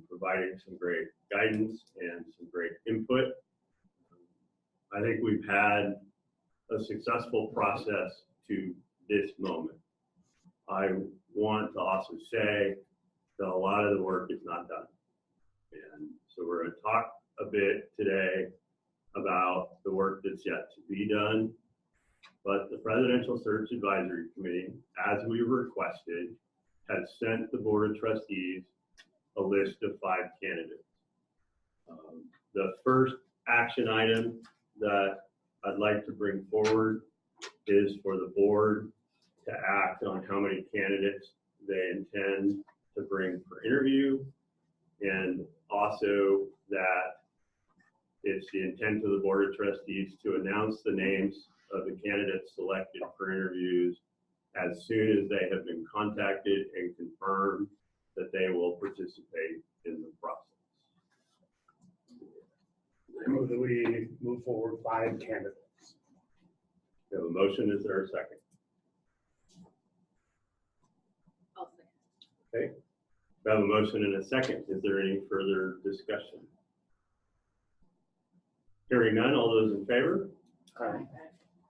providing some great guidance and some great input. I think we've had a successful process to this moment. I want to also say that a lot of the work is not done. And so we're going to talk a bit today about the work that's yet to be done. But the Presidential Search Advisory Committee, as we requested, has sent the Board of Trustees a list of 5 candidates. The first action item that I'd like to bring forward is for the board to act on how many candidates they intend to bring for interview, and also that it's the intent of the Board of Trustees to announce the names of the candidates selected for interviews as soon as they have been contacted and confirmed that they will participate in the process. I move that we move forward 5 candidates. We have a motion. Is there a second? I'll second. Okay. We have a motion and a second. Is there any further discussion? Hearing none, all those in favor? Aye.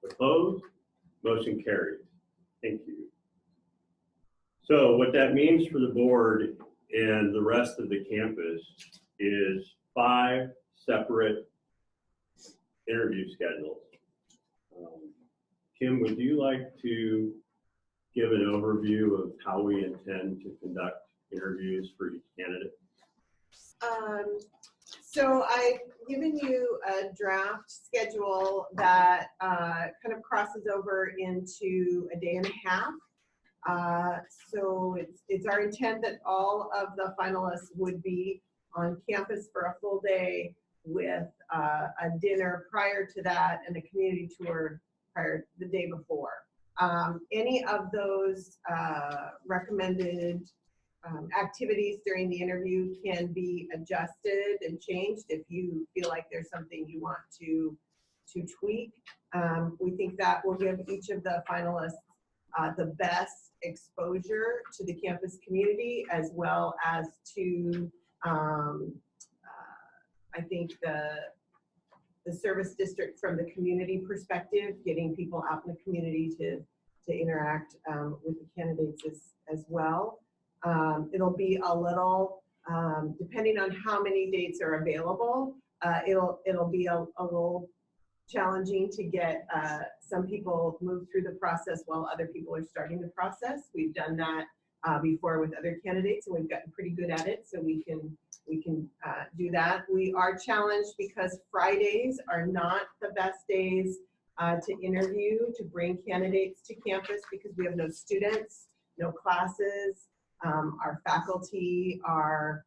Opposed? Motion carries. Thank you. So what that means for the board and the rest of the campus is 5 separate interview schedules. Kim, would you like to give an overview of how we intend to conduct interviews for each candidate? So I've given you a draft schedule that kind of crosses over into a day and a half. So it's our intent that all of the finalists would be on campus for a full day with a dinner prior to that and a community tour prior the day before. Any of those recommended activities during the interview can be adjusted and changed if you feel like there's something you want to tweak. We think that will give each of the finalists the best exposure to the campus community, as well as to I think the service district from the community perspective, getting people out in the community to interact with the candidates as well. It'll be a little, depending on how many dates are available, it'll be a little challenging to get some people move through the process while other people are starting the process. We've done that before with other candidates, and we've gotten pretty good at it, so we can do that. We are challenged because Fridays are not the best days to interview, to bring candidates to campus, because we have no students, no classes. Our faculty are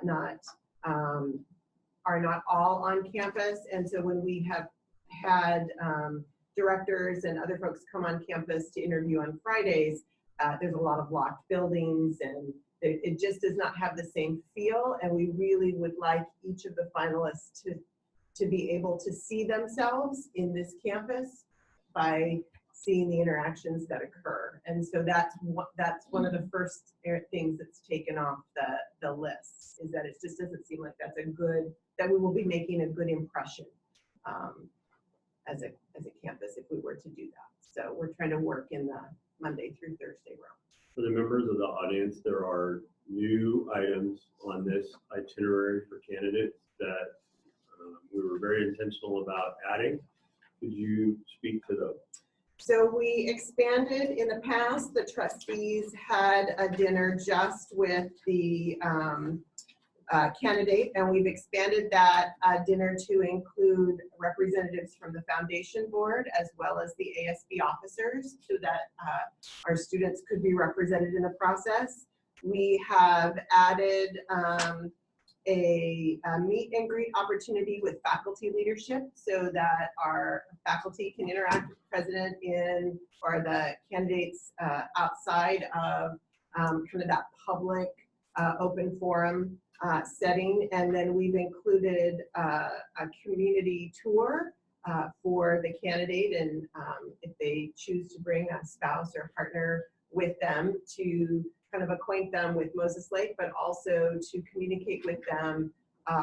not all on campus, and so when we have had directors and other folks come on campus to interview on Fridays, there's a lot of locked buildings, and it just does not have the same feel. And we really would like each of the finalists to be able to see themselves in this campus by seeing the interactions that occur. And so that's one of the first things that's taken off the list, is that it just doesn't seem like that we will be making a good impression as a campus if we were to do that. So we're trying to work in Monday through Thursday room. For the members of the audience, there are new items on this itinerary for candidates that we were very intentional about adding. Could you speak to those? So we expanded. In the past, the trustees had a dinner just with the candidate, and we've expanded that dinner to include representatives from the foundation board as well as the ASB officers, so that our students could be represented in the process. We have added a meet and greet opportunity with faculty leadership, so that our faculty can interact with the president in, or the candidates outside of kind of that public open forum setting. And then we've included a community tour for the candidate, and if they choose to bring a spouse or partner with them, to kind of acquaint them with Moses Lake, but also to communicate with them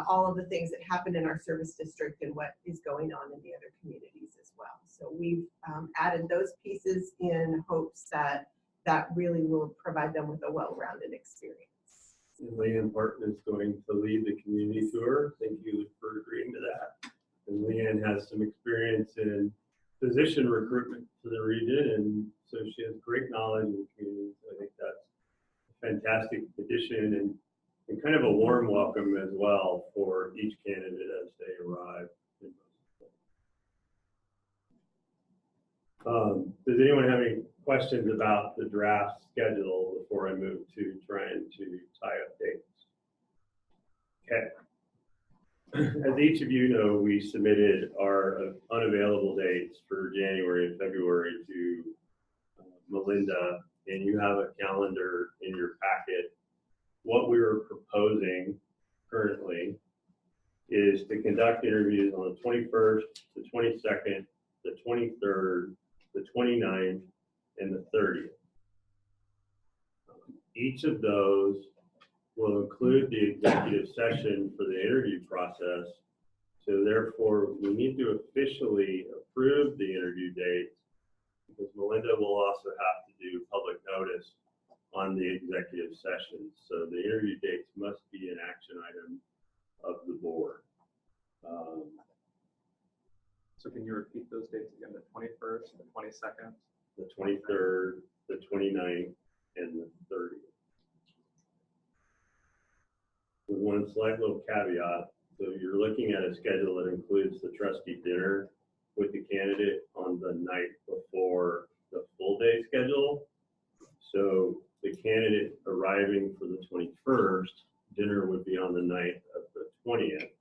all of the things that happen in our service district and what is going on in the other communities as well. So we've added those pieces in hopes that that really will provide them with a well-rounded experience. And Leanne Barton is going to lead the community tour. Thank you for agreeing to that. And Leanne has some experience in physician recruitment for the region, and so she has great knowledge of the community. So I think that's a fantastic addition, and kind of a warm welcome as well for each candidate as they arrive. Does anyone have any questions about the draft schedule before I move to trying to tie up dates? Okay. As each of you know, we submitted our unavailable dates for January and February to Melinda, and you have a calendar in your packet. What we were proposing currently is to conduct interviews on the 21st, the 22nd, the 23rd, the 29th, and the 30th. Each of those will include the executive session for the interview process. So therefore, we need to officially approve the interview dates, because Melinda will also have to do public notice on the executive session. So the interview dates must be an action item of the board. So can you repeat those dates again? The 21st, the 22nd? The 23rd, the 29th, and the 30th. With one slight little caveat. So you're looking at a schedule that includes the trustee dinner with the candidate on the night before the full day schedule. So the candidate arriving for the 21st, dinner would be on the night of the 20th.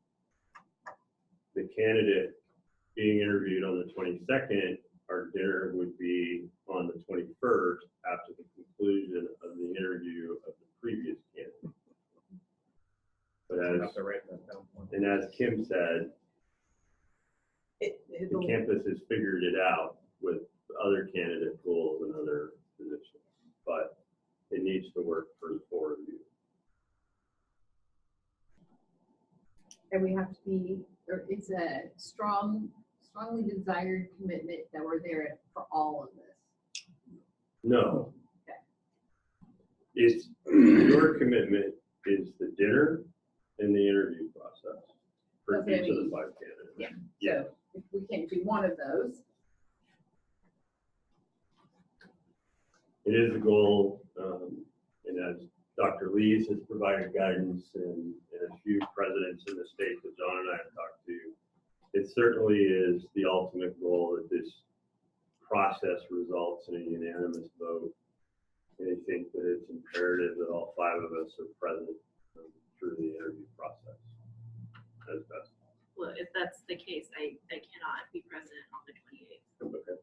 The candidate being interviewed on the 22nd, our dinner would be on the 21st after the conclusion of the interview of the previous candidate. But as Kim said, the campus has figured it out with other candidate pools and other positions, but it needs to work for the four of you. And we have to be, or it's a strongly desired commitment that we're there for all of this. No. Okay. It's your commitment is the dinner and the interview process for That's what I each of the mean. 5 candidates. Yeah. Yeah. So if we can't do one of those, It is a goal, and as Dr. Lees has provided guidance and a few presidents in the state that John and I have talked to, it certainly is the ultimate goal that this process results in a unanimous vote. And I think that it's imperative that all 5 of us are present through the interview process as best. Well, if that's the case, I cannot be present on the 28th. Okay.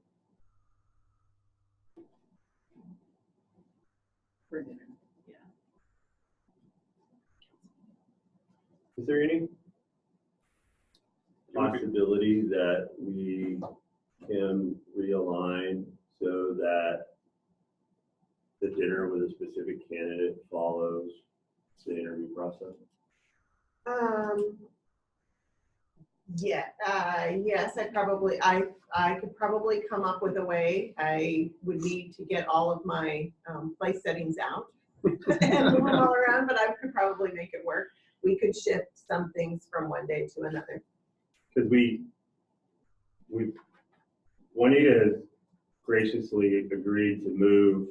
for dinner. Yeah. Is there any possibility that we can realign so that the dinner with a specific candidate follows the interview process? Yeah, yes, I could probably come up with a way. I would need to get all of my place settings out and move them all around, but I could probably make it work. We could shift some things from one day to another. Because Juanita graciously agreed to move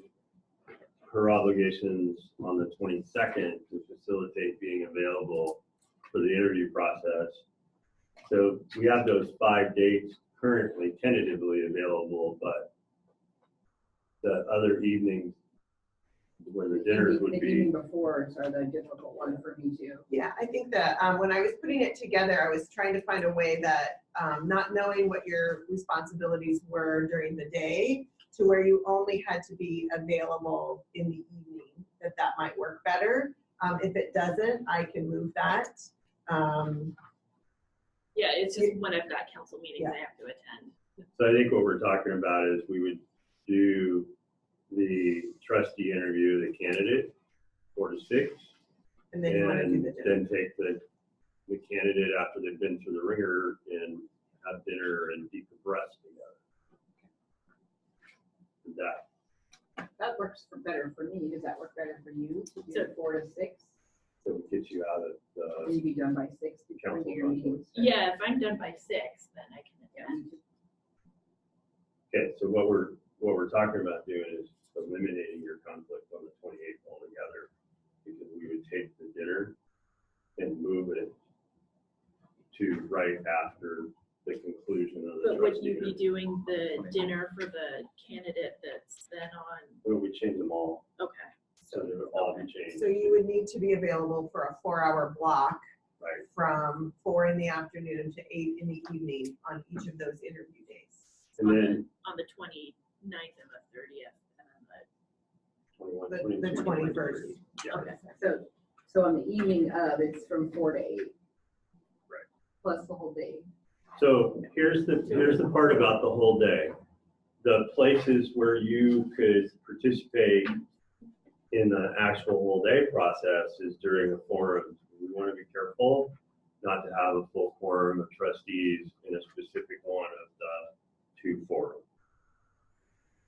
her obligations on the 22nd to facilitate being available for the interview process. So we have those 5 dates currently tentatively available, but the other evenings where the dinners would The be. evening before are the difficult one for me too. Yeah, I think that when I was putting it together, I was trying to find a way that, not knowing what your responsibilities were during the day, to where you only had to be available in the evening, that might work better. If it doesn't, I can move that. Yeah, it's just when I've got council meetings, Yeah. I have to attend. So I think what we're talking about is we would do the trustee interview, the candidate, 4 to 6. And then you want to do the dinner. then take the candidate after they've been through the ringer and have dinner and decompress together. That works better for me. Does that work better for you to do So- 4 to 6? So it gets you out of Or the you be done by 6 between council your meetings? conflict. Yeah, if I'm done by 6, then I can attend. Okay, so what we're talking about doing is eliminating your conflict on the 28th altogether, because we would take the dinner and move it to right after the conclusion of the But would trustee you be interview. doing the dinner for the candidate that's then on? Well, we change them all, Okay. so they would all be changed, So you would need to be available for a 4-hour block right? from 4 in the afternoon to 8 in the evening on each of those interview days. And then On the 29th and the 30th, and then 21, The 21st. Yeah. Okay. So on the evening of, it's from 4 to 8. Right. Plus the whole day. So here's the part about the whole day. The places where you could participate in the actual whole day process is during the forums. We want to be careful not to have a full quorum of trustees in a specific one of the 2 forums.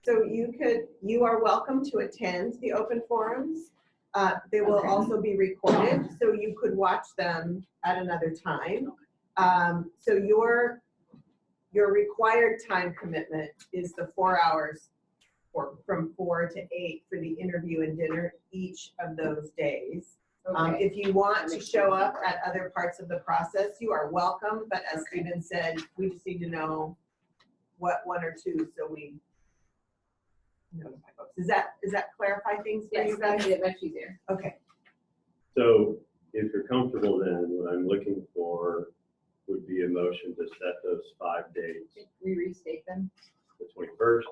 So you are welcome to attend the open forums. They will also be recorded, so you could watch them at another time. So your required time commitment is the 4 hours from 4 to 8 for the interview and dinner each of those days. Okay. If you want to show up at other parts of the process, you are welcome, but as Stephen said, we just need to know what 1 or 2, so we notify folks. Does that clarify things for Yes, you guys? that's easier. Okay. So if you're comfortable, then what I'm looking for would be a motion to set those 5 dates: Can we restate them? the 21st,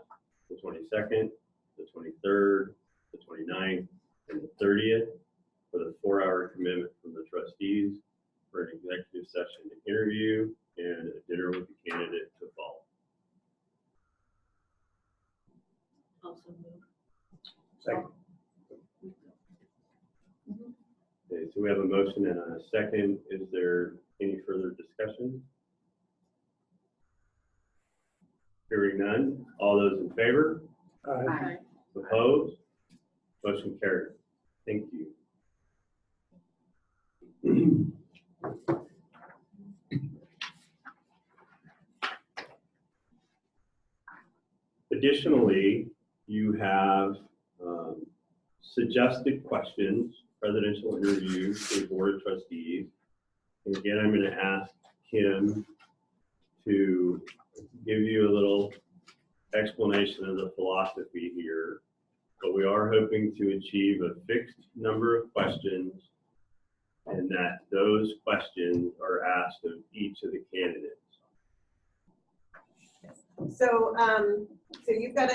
the 22nd, the 23rd, the 29th, and the 30th for the 4-hour commitment from the trustees for an executive session to interview and a dinner with the candidate to follow. also move. Second. Okay, so we have a motion and a second. Is there any further discussion? Hearing none. All those in favor? Aye. Opposed? Motion carried. Thank you. Additionally, you have suggested questions, presidential interviews for the Board of Trustees. And again, I'm going to ask Kim to give you a little explanation of the philosophy here. But we are hoping to achieve a fixed number of questions, and that those questions are asked of each of the candidates. So, so you've got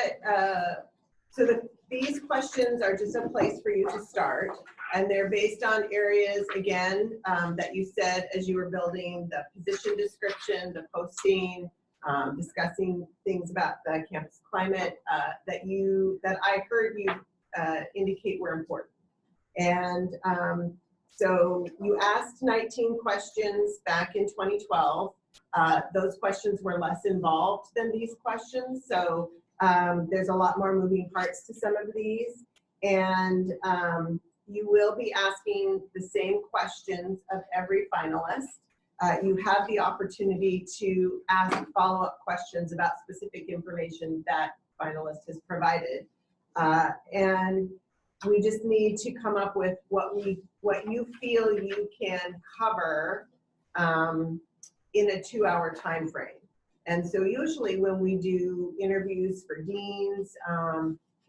these questions are just a place for you to start, and they're based on areas, again, that you said as you were building the position description, the posting, discussing things about the campus climate, that I heard you indicate were important. And so you asked 19 questions back in 2012. those questions were less involved than these questions. So there's a lot more moving parts to some of these. And you will be asking the same questions of every finalist. You have the opportunity to ask follow-up questions about specific information that finalist has provided. And we just need to come up with what you feel you can cover in a 2-hour time frame. And so usually when we do interviews for deans,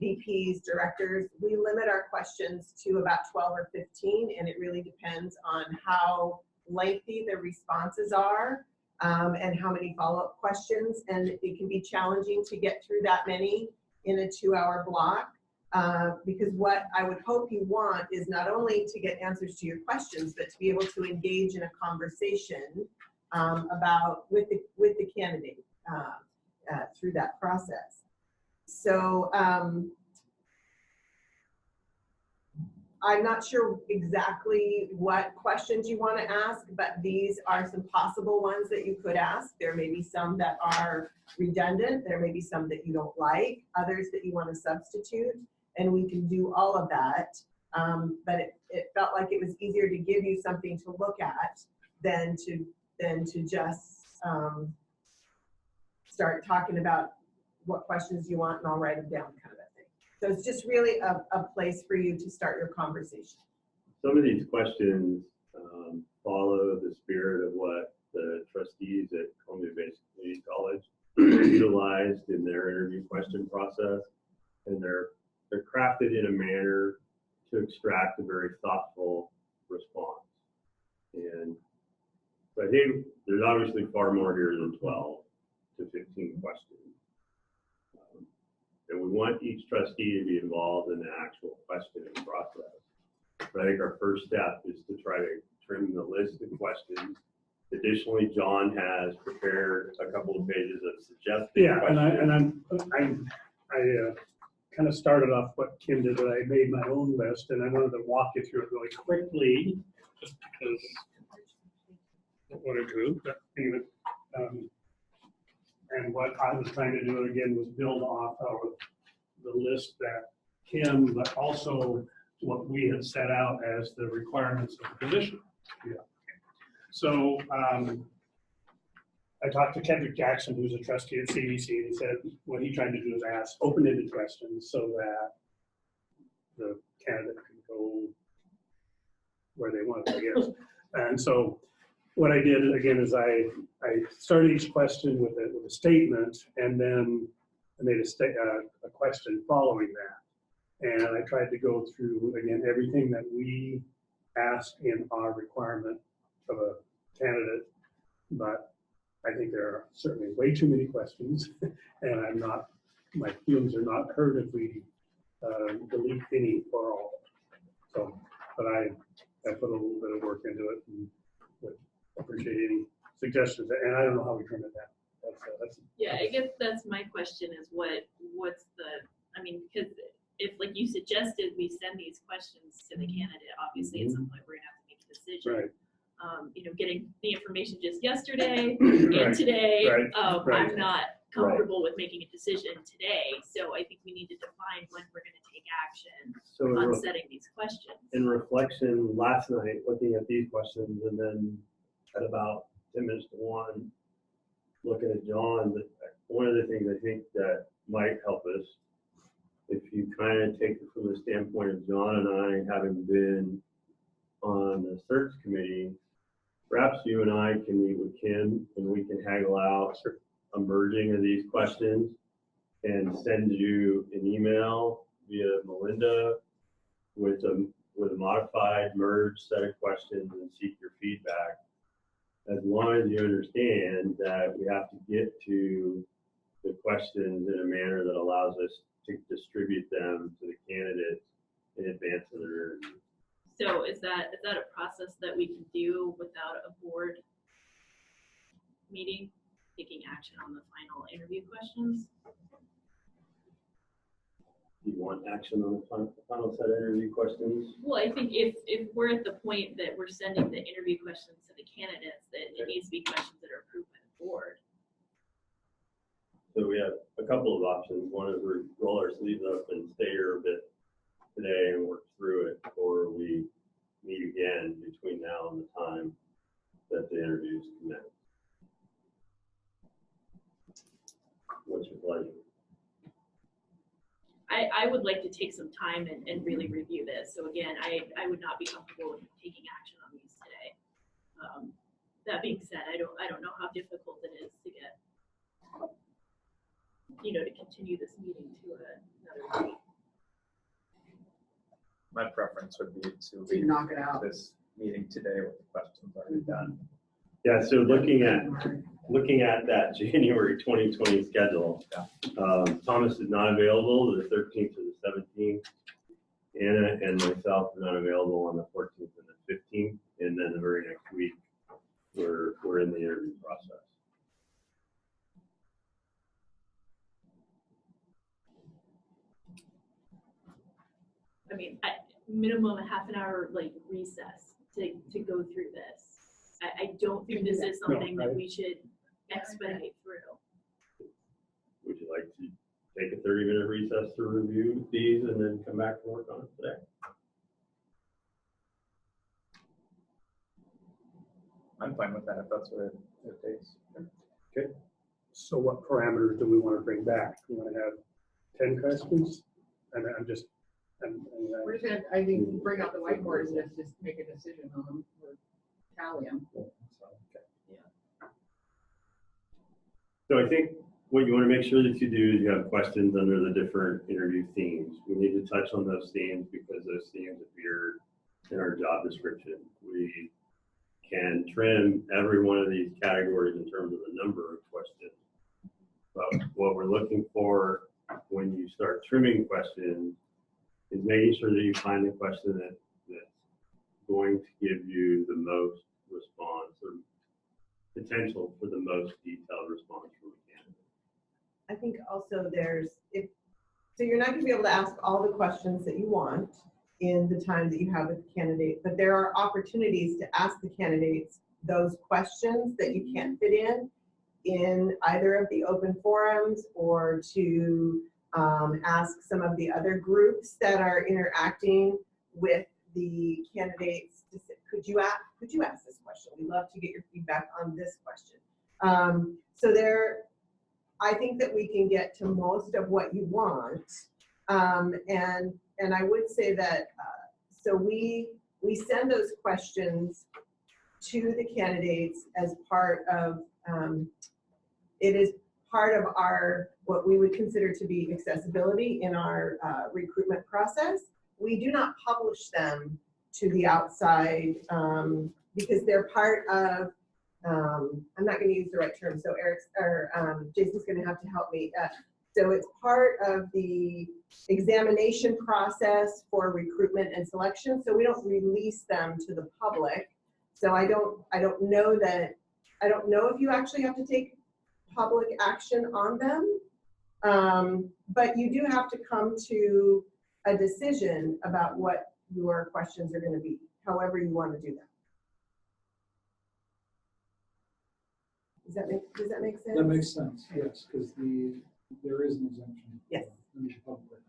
VPs, directors, we limit our questions to about 12 or 15, and it really depends on how lengthy the responses are and how many follow-up questions. And it can be challenging to get through that many in a 2-hour block. Because what I would hope you want is not only to get answers to your questions, but to be able to engage in a conversation with the candidate through that process. So I'm not sure exactly what questions you want to ask, but these are some possible ones that you could ask. There may be some that are redundant. There may be some that you don't like, others that you want to substitute, and we can do all of that. But it felt like it was easier to give you something to look at than to just start talking about what questions you want and I'll write them down kind of a thing. So it's just really a place for you to start your conversation. Some of these questions follow the spirit of what the trustees at Columbia Basic Community College utilized in their interview question process, and they're crafted in a manner to extract a very thoughtful response. And so I think there's obviously far more here than 12 to 15 questions. And we want each trustee to be involved in the actual questioning process. But I think our first step is to try to trim the list of questions. Additionally, John has prepared a couple of pages of suggested questions. And I kind of started off what Kim did, but I made my own list, and I wanted to walk you through it really quickly, just because what I drew. But anyway, and what I was trying to do again was build off of the list that Kim, but also what we had set out as the requirements of the position. Yeah. So I talked to Kendrick Jackson, who's a trustee at CDC, and he said what he tried to do is ask open-ended questions so that the candidate can go where they want, I guess. And so what I did again is I started each question with a statement, and then I made a question following that. And I tried to go through again everything that we ask in our requirement of a candidate, but I think there are certainly way too many questions, and my feelings are not hurt if we delete any or all. So, but I put a little bit of work into it and would appreciate any suggestions. And I don't know how we turn it down. That's yeah, I guess that's my question is what's the, I mean, because if like you suggested, we send these questions to the candidate, obviously at some point we're gonna have to make a decision. right. Getting the information just yesterday and today, right. I'm not comfortable with making a decision today. So I think we need to define when we're going to take action on setting these questions. In reflection, last night, looking at these questions, and then at about 10 minutes to 1, looking at John, one of the things I think that might help us, if you kind of take it from the standpoint of John and I having been on the search committee, perhaps you and I can meet with Kim and we can haggle out a merging of these questions and send you an email via Melinda with a modified merged set of questions and seek your feedback. As long as you understand that we have to get to the questions in a manner that allows us to distribute them to the candidates in advance of their interview. So is that a process that we can do without a board meeting, taking action on the final interview questions? Do you want action on the final set of interview questions? Well, I think if we're at the point that we're sending the interview questions to the candidates, that it needs to be questions that are approved by the board. So we have a couple of options. One is we roll our sleeves up and stay here a bit today and work through it, or we meet again between now and the time that the interviews commence. What's your pleasure? I would like to take some time and really review this. So again, I would not be comfortable with taking action on these today. That being said, I don't know how difficult it is to get, to continue this meeting to another date. My preference would be to To leave knock it out. this meeting today with the questions already done. Yeah, so looking at that January 2020 schedule, Thomas is not available the 13th to the 17th. Anna and myself are not available on the 14th and the 15th, and then the very next week we're in the interview process. I mean, minimum a half an hour recess to go through this. I don't think this is something that we should expedite through. Would you like to take a 30-minute recess to review these and then come back and work on it today? I'm fine with that if that's what it takes. Okay. So what parameters do we want to bring back? We want to have 10 questions? And I'm just, We're just gonna, I think, bring out the whiteboard and just make a decision on them or tally them. So I think what you want to make sure that you do is you have questions under the different interview themes. We need to touch on those themes because those themes appear in our job description. We can trim every one of these categories in terms of the number of questions. But what we're looking for when you start trimming questions is making sure that you find the question that's going to give you the most response or potential for the most detailed response from a candidate. I think also so you're not going to be able to ask all the questions that you want in the time that you have with the candidate, but there are opportunities to ask the candidates those questions that you can't fit in either of the open forums, or to ask some of the other groups that are interacting with the candidates. Could you ask this question? We'd love to get your feedback on this question. I think that we can get to most of what you want. And I would say that, so we send those questions to the candidates as part of, it is part of our, what we would consider to be accessibility in our recruitment process. We do not publish them to the outside because they're part of, I'm not going to use the right term, so Jason's going to have to help me. So it's part of the examination process for recruitment and selection. So we don't release them to the public. So I don't know if you actually have to take public action on them, but you do have to come to a decision about what your questions are going to be, however you want to do that. Does that make sense? That makes sense, yes, because there is an exemption. Yes. In the public.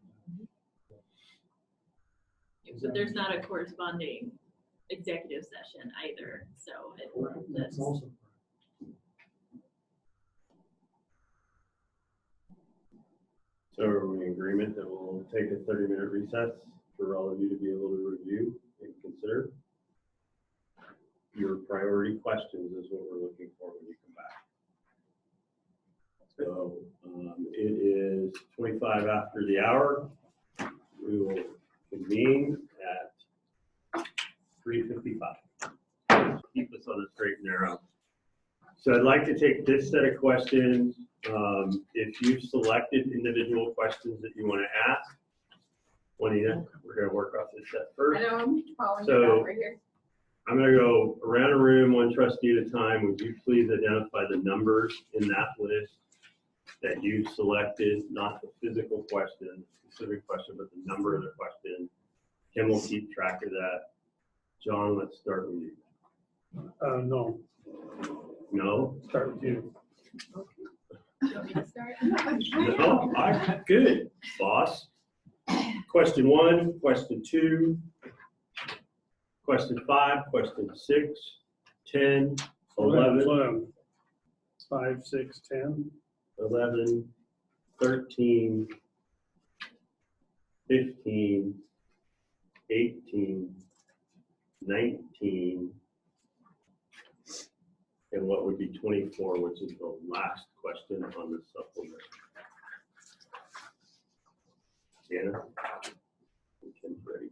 But there's not a corresponding executive session either, so That's also. So are we in agreement that we'll take a 30-minute recess for all of you to be able to review and consider? Your priority questions is what we're looking for when you come back. So it is 25 after the hour. We will convene at 3:55. Keep us on the straight and narrow. So I'd like to take this set of questions. If you've selected individual questions that you want to ask, Juanita, we're going to work off this set first. I know, I'm following So- you out right here. I'm going to go around a room, one trustee at a time. Would you please identify the numbers in that list that you selected, not the physical question, the specific question, but the number of the question. Kim will keep track of that. John, let's start with you. no, No? start with you. You want me to start? No, I'm good, boss. Question 1, question 2, question 5, question 6, 10, 11, 5, 6, 10. 11, 13, 15, 18, 19, and what would be 24, which is the last question on the supplement. Jana? Kim's ready.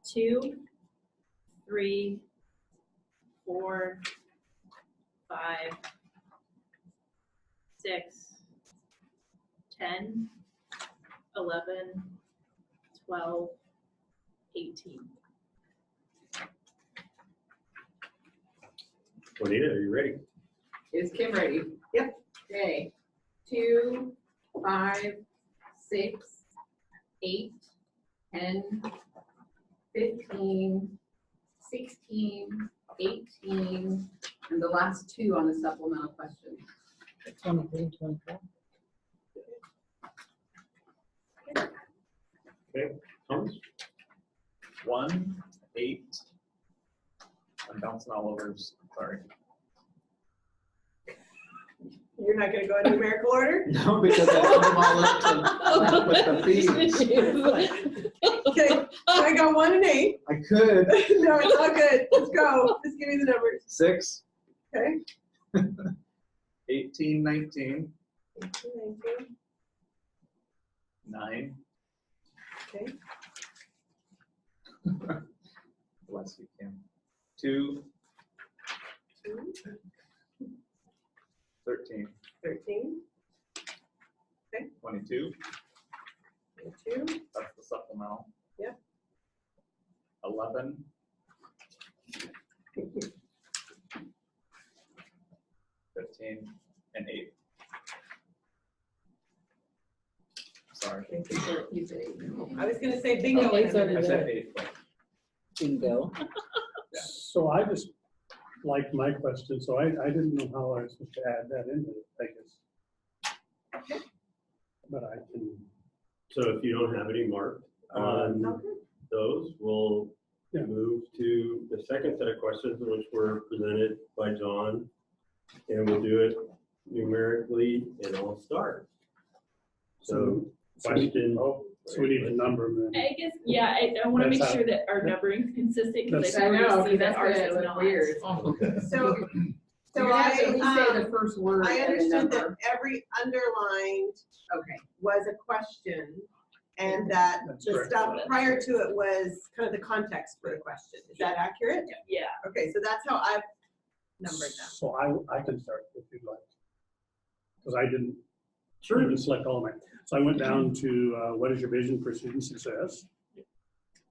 2, 3, 4, 5, 6, 10, 11, 12, 18. Juanita, are you ready? Is Kim ready? Yep. Okay. 2, 5, 6, 8, 10, 15, 16, 18, and the last 2 on the supplemental questions. 23 and 24. Okay, Thomas? 1, 8. I'm bouncing all over, sorry. You're not gonna go in numerical order? No, because I put them all up with the fees. Okay, so I got 1 and 8. I could. No, it's all good. Let's go. Just give me the numbers. 6. Okay. 18, 19, 18, 19. 9. Okay. Bless you, Kim. 2, 13, 13. 22. 22. That's the supplemental. Yep. 11. 15 and 8. Sorry. You said 8. I was gonna say bingo. Okay, in so a minute. I said 8. Bingo. So I just liked my question, so I didn't know how I was supposed to add that into it, I guess. But I can, So if you don't have any marked on those, we'll move to the second set of questions, which were presented by John. And we'll do it numerically, and I'll start. So question. so we need to number them then. I guess, yeah, I want to make That's sure that our numbering's consistent because That's- I I know, already see because that ours that's is gonna not. look weird. Okay. So, So I have to at least say the first word I and the understood that number. every underlined Okay. was a question and that That's the correct. stuff prior to it was kind of the context for the question. Is that accurate? Yeah. Okay, so that's how I've numbered them. So I can start if you'd like. Because I didn't Sure. even select all of mine. So I went down to, what is your vision for student success?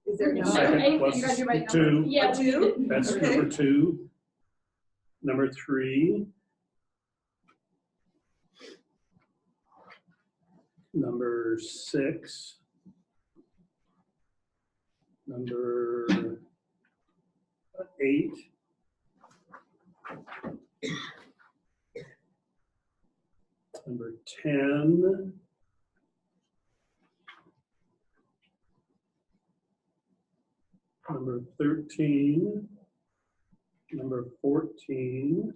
Is there a number? Second Hey, was you gotta do my number. 2. Yeah. Two? That's Okay. number 2. Number 3. Number 6. Number 8. Number 10. Number 13. Number 14.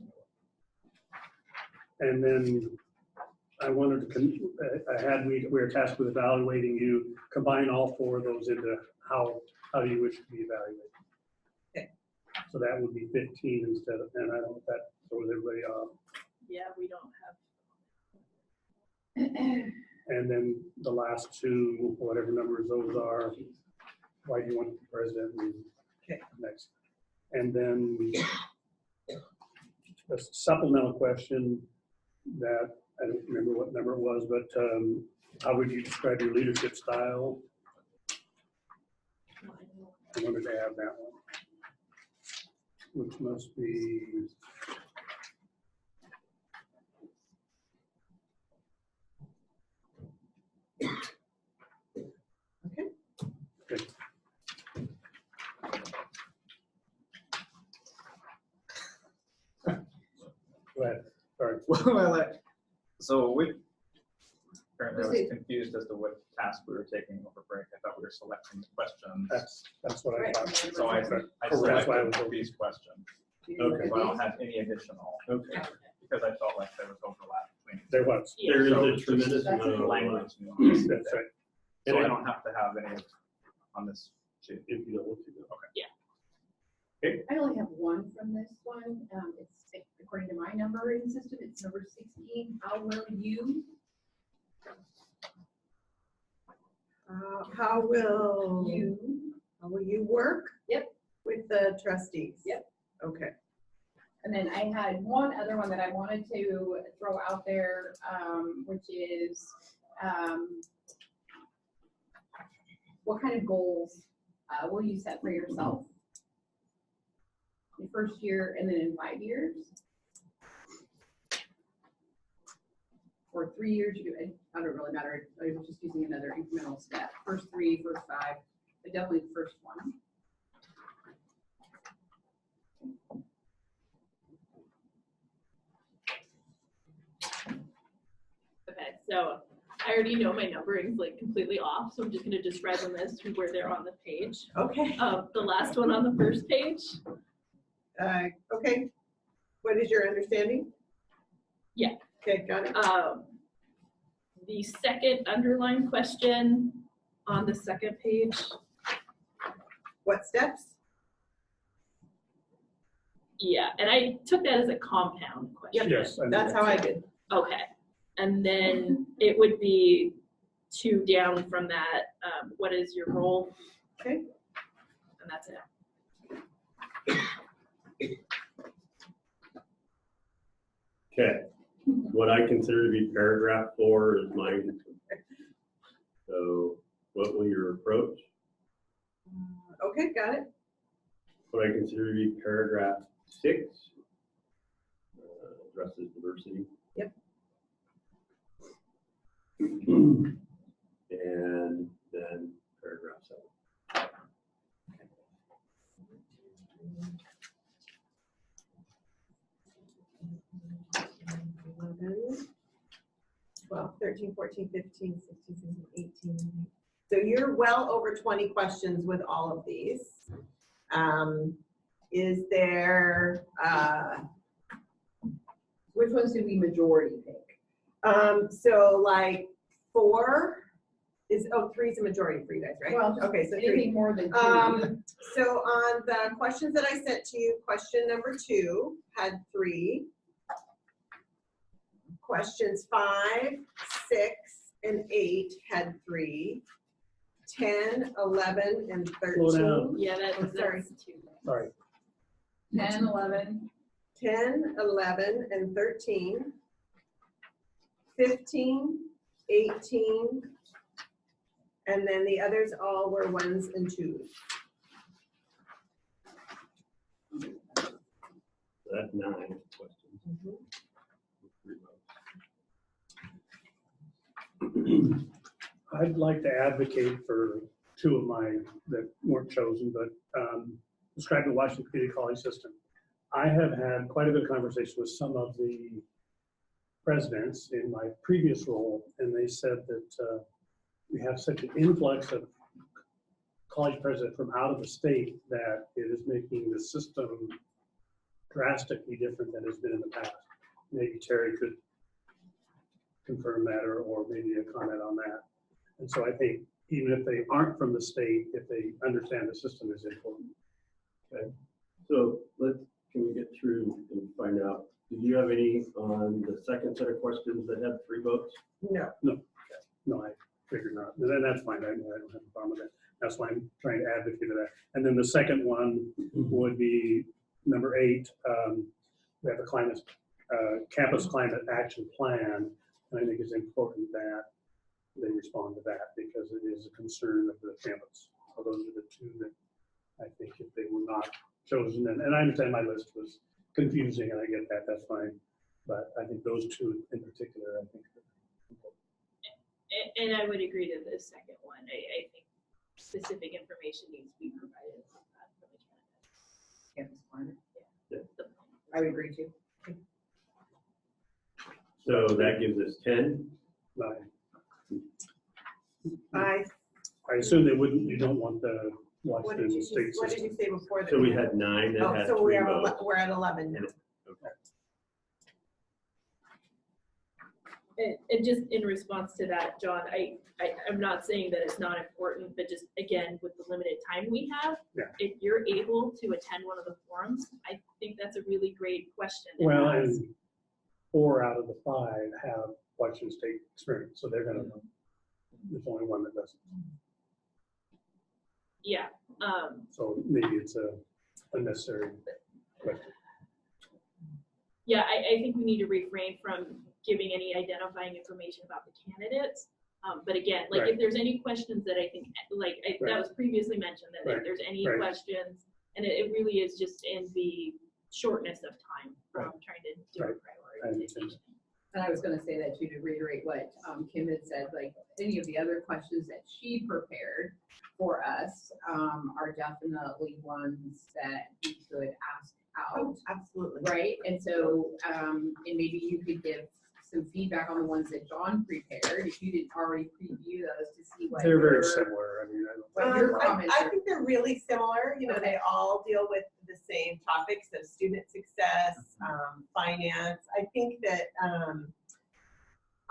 And then I wanted to, we were tasked with evaluating you, combine all 4 of those into how you wish to be evaluated. Okay. So that would be 15 instead of, and I don't know if that throws everybody off. Yeah, we don't have. And then the last 2, whatever numbers those are, why do you want to be president and Okay. next? And then a supplemental question that, I don't remember what number it was, but how would you describe your leadership style? I wanted to add that one, which must be. Okay. Go ahead, sorry. sorry. So apparently I was confused as to what task we were taking over break. I thought we were selecting the questions. That's what I thought. So I Correct. That's why I was selected these questions. Okay. So I don't have any additional, Okay. because I felt like there was overlap between. There was. There is So a it's tremendous just amount of language. language. That's right. So I don't have to have any on this sheet. If you don't want to. Okay. I only have one from this one. It's according to my numbering system, it's number 16. How will you? How will you work? Yep. With the trustees? Yep. Okay. And then I had one other one that I wanted to throw out there, which is what kind of goals will you set for yourself in first year and then in 5 years? Or 3 years, it doesn't really matter. I was just using another incremental step. First 3, first 5, but definitely the first one. Okay, so I already know my numbering's like completely off, so I'm just gonna describe them as to where they're on the page. Okay. The last one on the first page. Okay. What is your understanding? Yeah. Okay, got it. The second underlined question on the second page. What steps? Yeah, and I took that as a compound question. Yes. That's how I did. Okay, and then it would be 2 down from that. What is your role? Okay. And that's it. Okay. What I consider to be paragraph 4 is mine. So what will your approach? Okay, got it. What I consider to be paragraph 6 addresses diversity. Yep. And then paragraph 7. 12, 13, 14, 15, 16, 17, 18. So you're well over 20 questions with all of these. Is there, Which ones did we majority pick? so like 4 is, 3 is a majority for you guys, right? Well, just okay, so 3. anything more than 2. So on the questions that I sent to you, question number 2 had 3. Questions 5, 6, and 8 had 3. 10, 11, and 13. Slow down. Yeah, Oh, sorry. that's 2. Sorry. 10, 11. 10, 11, and 13. 15, 18, and then the others all were 1s and 2s. That's 9 questions. I'd like to advocate for 2 of mine that weren't chosen, but describe the Washington Community College system. I have had quite a bit of conversation with some of the presidents in my previous role, and they said that we have such an influx of college presidents from out of the state that it is making the system drastically different than it's been in the past. Maybe Terry could confirm that or maybe a comment on that. And so I think even if they aren't from the state, if they understand the system is important. Okay. So can we get through and find out, did you have any on the second set of questions that had 3 votes? No. No, I figured not. And that's fine. I don't have a problem with that. That's why I'm trying to advocate for that. And then the second one would be number 8. We have a campus climate action plan. And I think it's important that they respond to that because it is a concern of the campus. So those are the 2 that I think if they were not chosen, and I understand my list was confusing and I get that, that's fine. But I think those 2 in particular, I think are important. And I would agree to the second one. I think specific information needs to be provided from the candidates. Campus climate. Yeah. I would agree too. So that gives us 10. I assume they wouldn't, you don't want the What did Washington you, state what did system. you say before? that So we had 9 that Oh, had so 3 we're votes. we're at 11 now. And just in response to that, John, I'm not saying that it's not important, but just again, with the limited time we have, Yeah. if you're able to attend one of the forums, I think that's a really great question. to Well, ask. and 4 out of the 5 have Washington state experience, so they're gonna, there's only one that doesn't. Yeah, So maybe it's a unnecessary question. yeah, I think we need to refrain from giving any identifying information about the candidates. But again, like Right. if there's any questions that I think, like that Right. was previously mentioned, that Right. if there's any Right. questions, and it really is just in the shortness of time from trying to do a Right. I understand. prioritization. And I was gonna say that too, to reiterate what Kim had said, like any of the other questions that she prepared for us are definitely ones that we could ask out. Oh, absolutely. Right, and so, and maybe you could give some feedback on the ones that John prepared, if you didn't already preview those to see what. They're very your- similar, I mean, I don't. What your I comments are. think they're really similar, you know, they all deal with the same topics of student success, finance. I think that,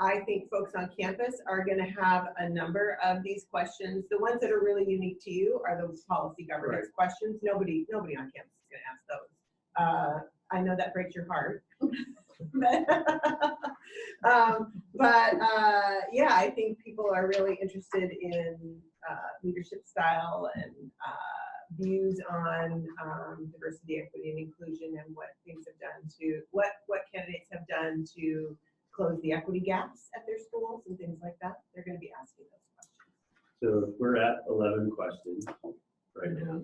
I think folks on campus are gonna have a number of these questions. The ones that are really unique to you are those policy governance questions. Nobody on campus is gonna ask those. I know that breaks your heart. Yeah, I think people are really interested in leadership style and views on diversity, equity, and inclusion, and what things have done to what candidates have done to close the equity gaps at their schools and things like that. They're going to be asking those questions. So we're at 11 questions right now.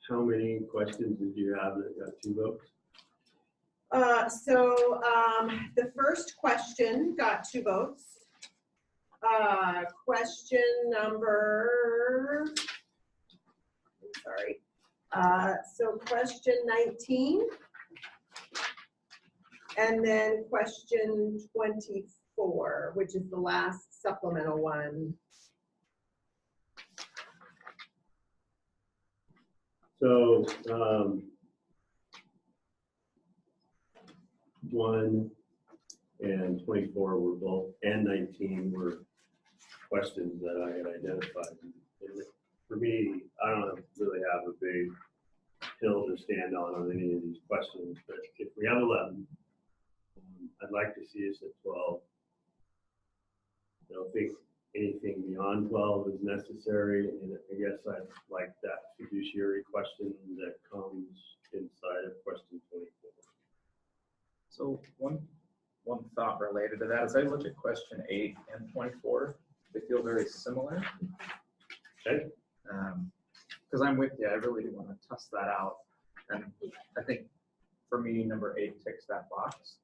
How many questions did you have that got 2 votes? The first question got 2 votes. Question number, sorry. So question 19. And then question 24, which is the last supplemental one. So 1 and 24 were both, and 19 were questions that I had identified. And for me, I don't really have a big hill to stand on any of these questions, but if we have 11, I'd like to see us at 12. I don't think anything beyond 12 is necessary, and I guess I'd like that fiduciary question that comes inside of question 24. So one thought related to that is I look at question 8 and 24. They feel very similar. Okay. Because I'm with you, I really do want to test that out. And I think for me, number 8 ticks that box.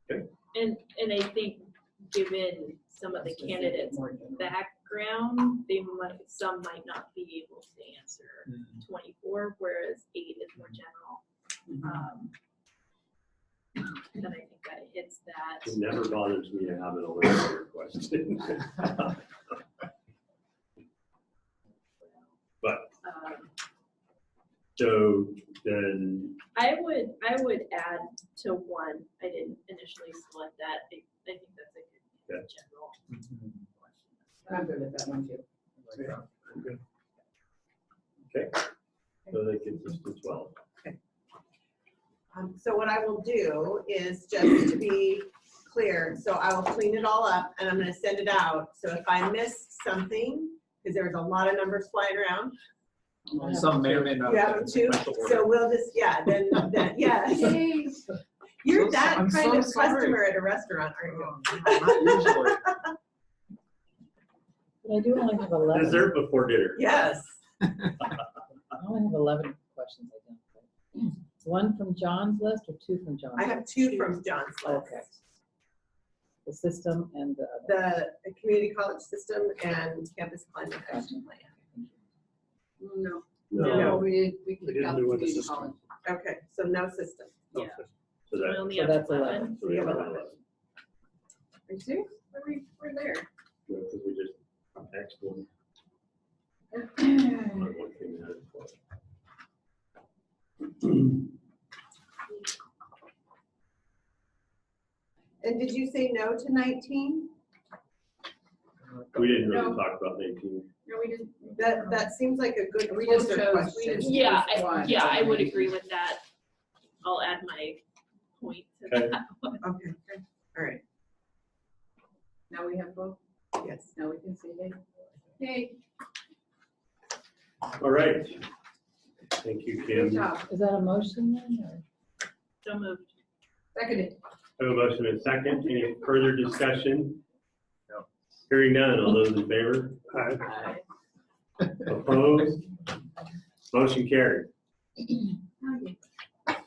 Okay. And I think given some of the candidates' background, some might not be able to answer 24, whereas 8 is more general. And I think that hits that. It never bothers me to have an 11 question. But so then I would add to 1. I didn't initially select that. I think that's a good general question. I'm good with that one too. okay, so that gets us to 12. So what I will do is, just to be clear, so I will clean it all up and I'm going to send it out. So if I miss something, because there's a lot of numbers flying around. Some may or may not. You have them too? So we'll just, then yes. You're that I'm kind so of sorry. customer at a restaurant, aren't you? Not usually. But I do only have 11. Dessert before dinner. Yes. I only have 11 questions identified. 1 from John's list or 2 from John's? I have 2 from John's list. Okay. The system and the other. The community college system and campus climate action plan. No, No. we We kicked didn't out do the it as community a system. college. Okay, so no system. No, Yeah. So We that, only So have that's 11. 11. so we have Yeah. 11. Are you serious? We're there. Because we just X one. One came out of 12. And did you say no to 19? We didn't really No. talk about 19. No, we didn't. That seems like a good We just closer chose- we question. just- Yeah, One. I would agree with that. I'll add my point to Okay. that one. Okay, all right, Now we have both. yes. Now we can say yay. Yay. All right. Thank you, Good Kim. job. Is that a motion then, or? So moved. Seconded. I have a motion and a second. Any further discussion? No. Hearing none. All those in favor? Aye. Opposed? Motion carried. Oh, yeah.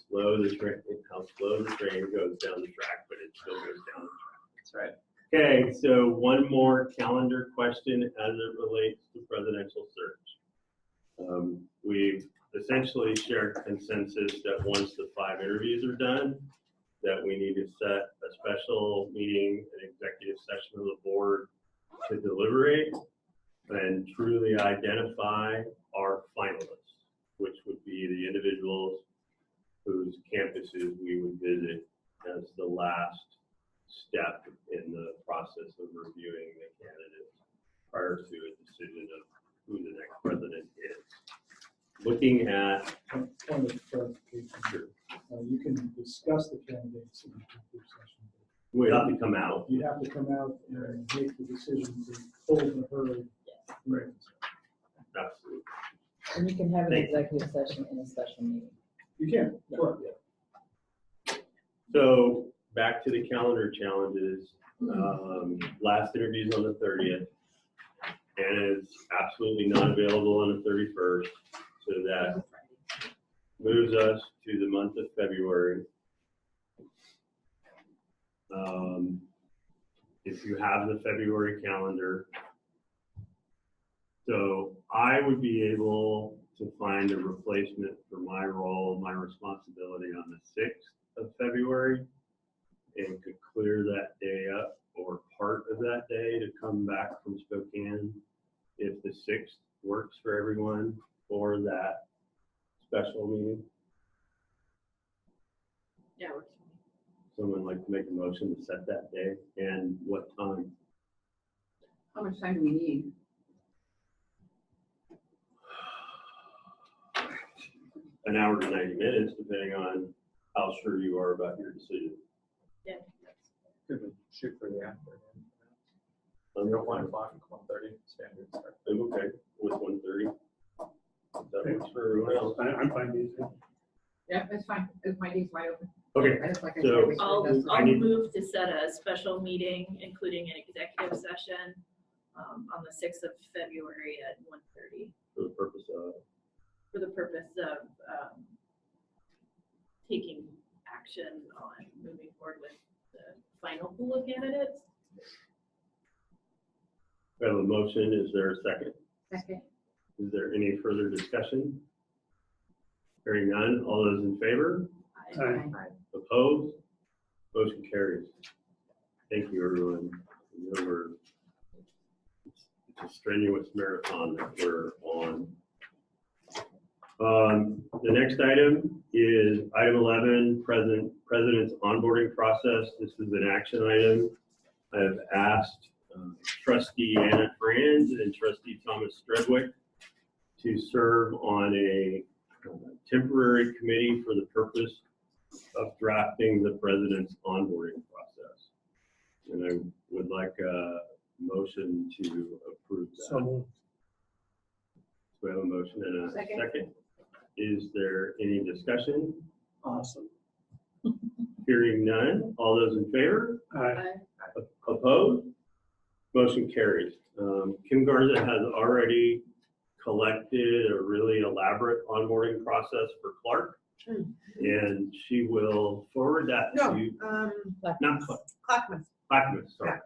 Slow the train, how slow the train goes down the track, but it still goes down the track. That's right. Okay, so one more calendar question as it relates to presidential search. We've essentially shared consensus that once the 5 interviews are done, that we need to set a special meeting, an executive session of the board to deliberate and truly identify our finalists, which would be the individuals whose campuses we would visit as the last step in the process of reviewing the candidates prior to a decision of who the next president is. Looking at, Point of clarification. You can discuss the candidates in the executive session. we have to come out. You have to come out and make the decision to pull the herd. Right. Absolutely. And you can have an Thank you. executive session in a special meeting. You can, sure. So back to the calendar challenges. Last interview's on the 30th. Anna is absolutely not available on the 31st. So that moves us to the month of February. If you have the February calendar. So I would be able to find a replacement for my role, my responsibility on the 6th of February and could clear that day up or part of that day to come back from Spokane if the 6th works for everyone for that special meeting. Yeah, we're Someone like to make a motion to set that day and what time? How much time do we need? An hour to 90 minutes, depending on how sure you are about your decision. yeah. Could we shoot for the afternoon? You know, 1 o'clock, 1:30 standard start. I'm okay with 1:30. That works for everyone else. I'm fine with it. Yeah, that's fine. My day's wide open. Okay, That's like I so said, we I'll, should- I I'll need- move to set a special meeting, including an executive session, on the 6th of February at 1:30 for the purpose of, for the purpose of, taking action on moving forward with the final pool of candidates. we have a motion, is there a second? Second. Is there any further discussion? Hearing none, all those in favor? Aye. Opposed? Motion carries. Thank you, everyone. You know, it's a strenuous marathon that we're on. The next item is item 11, President's onboarding process. This is an action item. I have asked Trustee Anna Franz and Trustee Thomas Stredwick to serve on a temporary committee for the purpose of drafting the president's onboarding process. And I would like a motion to approve that. So, We have a motion and a Second. second. Is there any discussion? awesome. Hearing none. All those in favor? Aye. Opposed? Motion carries. Kim Garza has already collected a really elaborate onboarding process for Clark. And she will forward that No, to, not Clark, Clackamas. Clackamas, sorry.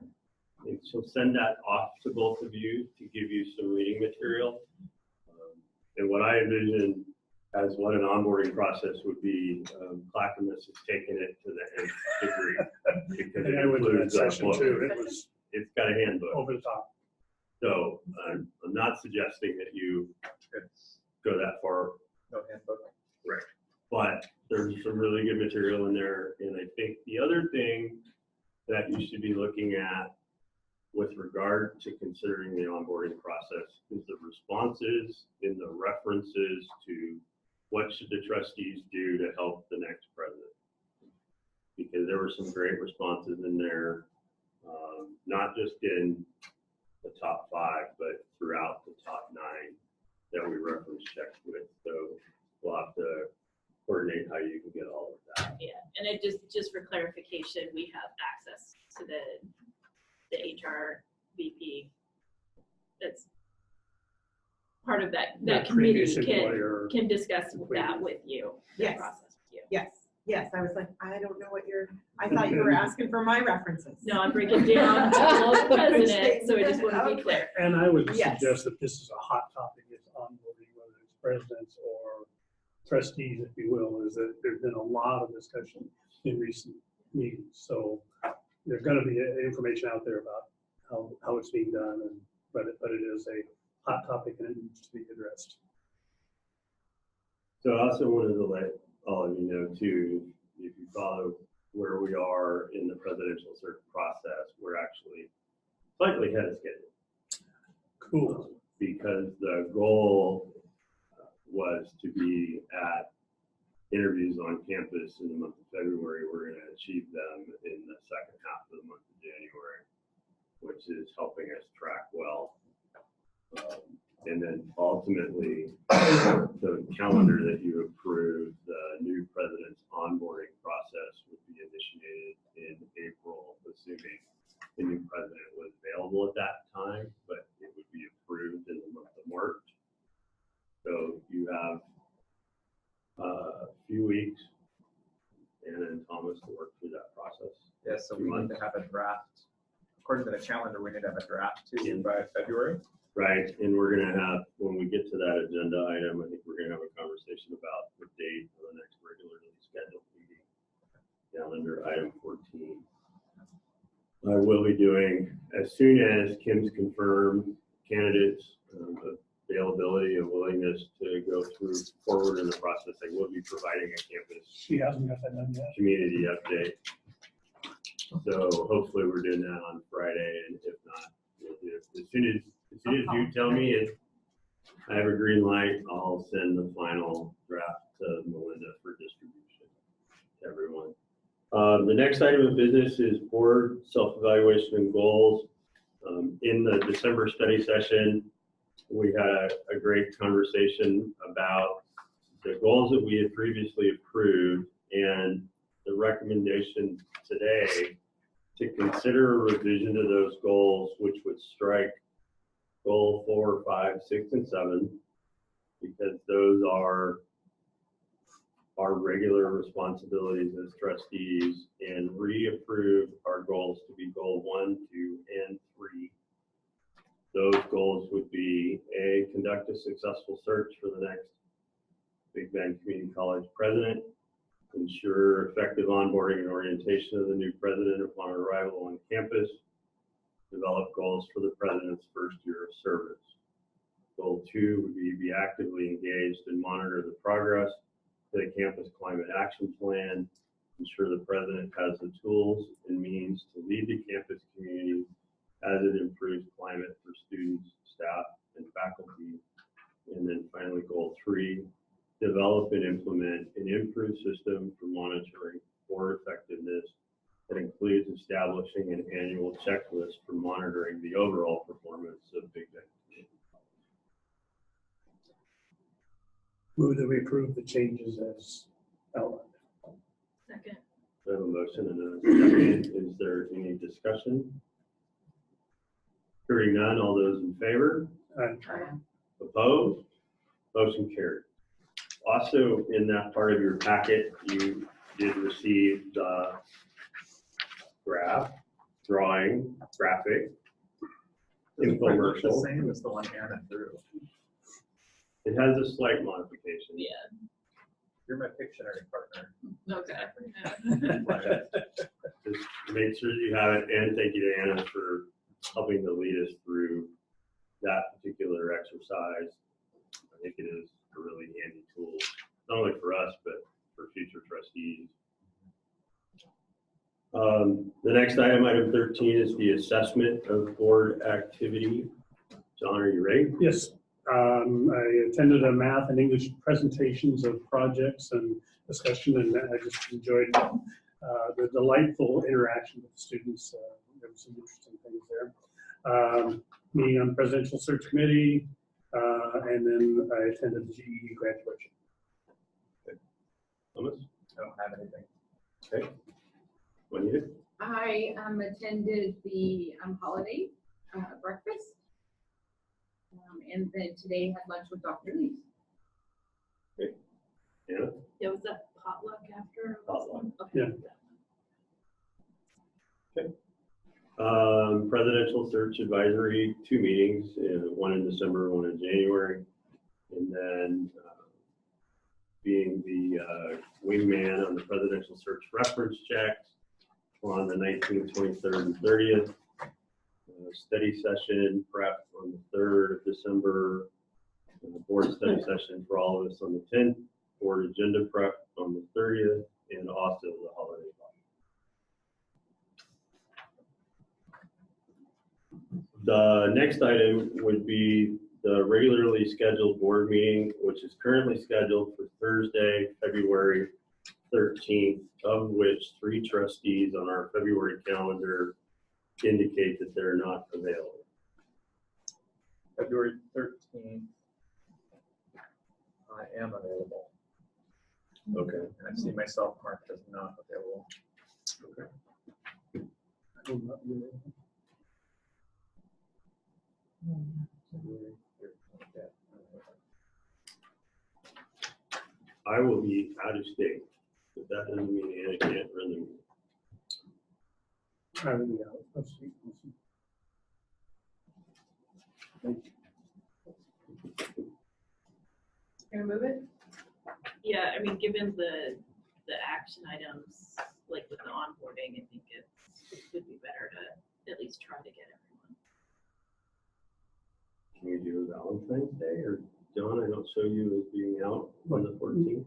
And she'll send that off to both of you to give you some reading material. And what I envision as what an onboarding process would be. Clackamas has taken it to the nth degree. Because it And I went to that includes a session book. too. It was It's got a handbook. over the top. So I'm not suggesting that you go that far. No handbook. Right. But there's some really good material in there. And I think the other thing that you should be looking at with regard to considering the onboarding process is the responses in the references to what should the trustees do to help the next president. Because there were some great responses in there, not just in the top 5, but throughout the top 9 that we reference checks with. So we'll have to coordinate how you can get all of that. Yeah, and it just for clarification, we have access to the HR VP. That's part of that That committee previous employer. can discuss that with you, the Yes. process with you. Yes, I was like, I don't know what I thought you were asking for my references. No, I'm breaking down to the president, so I just want to be clear. And I would Yes. suggest that this is a hot topic, is onboarding, whether it's presidents or trustees, if you will, is that there's been a lot of discussion in recent meetings. So there's going to be information out there about how it's being done, but it is a hot topic and it needs to be addressed. So I also wanted to let all of you know too, if you follow where we are in the presidential search process, we're actually slightly ahead of schedule. Cool. Because the goal was to be at interviews on campus in the month of February. We're going to achieve them in the second half of the month of January, which is helping us track well. And then ultimately, the calendar that you approved, the new president's onboarding process would be initiated in April, assuming the new president was available at that time, but it would be approved in the month of March. So you have a few weeks, and then Thomas to work through that process. Yeah, so we need to have a draft. According to the calendar, we need to have a draft too by February. Right, and we're gonna have, when we get to that agenda item, I think we're gonna have a conversation about the date of the next regularly scheduled meeting. Calendar item 14. I will be doing, as soon as Kim's confirmed candidates, availability and willingness to go forward in the process, I will be providing a campus She hasn't got that done yet. community update. So hopefully we're doing that on Friday, and if not, we'll do it. As soon as you tell me if I have a green light, I'll send the final draft to Melinda for distribution to everyone. The next item of business is board self-evaluation and goals. In the December study session, we had a great conversation about the goals that we had previously approved and the recommendation today to consider a revision to those goals, which would strike goal 4, 5, 6, and 7, because those are our regular responsibilities as trustees, and reapprove our goals to be goal 1, 2, and 3. Those goals would be A, conduct a successful search for the next Big Bend Community College president, ensure effective onboarding and orientation of the new president upon arrival on campus, develop goals for the president's first year of service. Goal 2 would be actively engaged and monitor the progress to the campus climate action plan, ensure the president has the tools and means to lead the campus community as it improves climate for students, staff, and faculty. And then finally, goal 3, develop and implement an improved system for monitoring board effectiveness that includes establishing an annual checklist for monitoring the overall performance of Big Bend Community College. Move that we approve the changes as outlined. Second. We have a motion and a second. Is there any discussion? Hearing none, all those in favor? Opposed? Motion carried. Also, in that part of your packet, you did receive the graphic, The infomercial. same as the one Anna threw. It has a slight modification. Yeah. You're my Pictionary partner. Okay. Just make sure you have it, and thank you to Anna for helping to lead us through that particular exercise. I think it is a really handy tool, not only for us, but for future trustees. The next item, item 13, is the assessment of board activity. John, are you ready? Yes, I attended a math and English presentations of projects and discussion, and I just enjoyed the delightful interaction with the students. There were some interesting things there. Meeting on the Presidential Search Committee, and then I attended the GED graduation. Thomas? I don't have anything. Okay. Juanita? I attended the holiday breakfast. And then today had lunch with Dr. Lee. Yeah. Yeah, was that potluck after? Potluck. Okay. Yeah. Presidential Search Advisory, 2 meetings, one in December, one in January. And then being the wingman on the presidential search reference checks on the 19th, 23rd, and 30th. Study session prep on the 3rd of December. And the board study session for all of us on the 10th. Board agenda prep on the 30th, and also the holiday party. The next item would be the regularly scheduled board meeting, which is currently scheduled for Thursday, February 13th, of which 3 trustees on our February calendar indicate that they're not available. February 13th, I am available. Okay. And I see myself marked as not available. Okay. I will not be available. I will be out of state, but that doesn't mean Anna can't run the meeting. Yeah, let's see. Gonna move it? Yeah, I mean, given the action items, like with the onboarding, I think it would be better to at least try to get everyone. Can we do Valentine's Day, or John, I don't show you as being out on the 14th?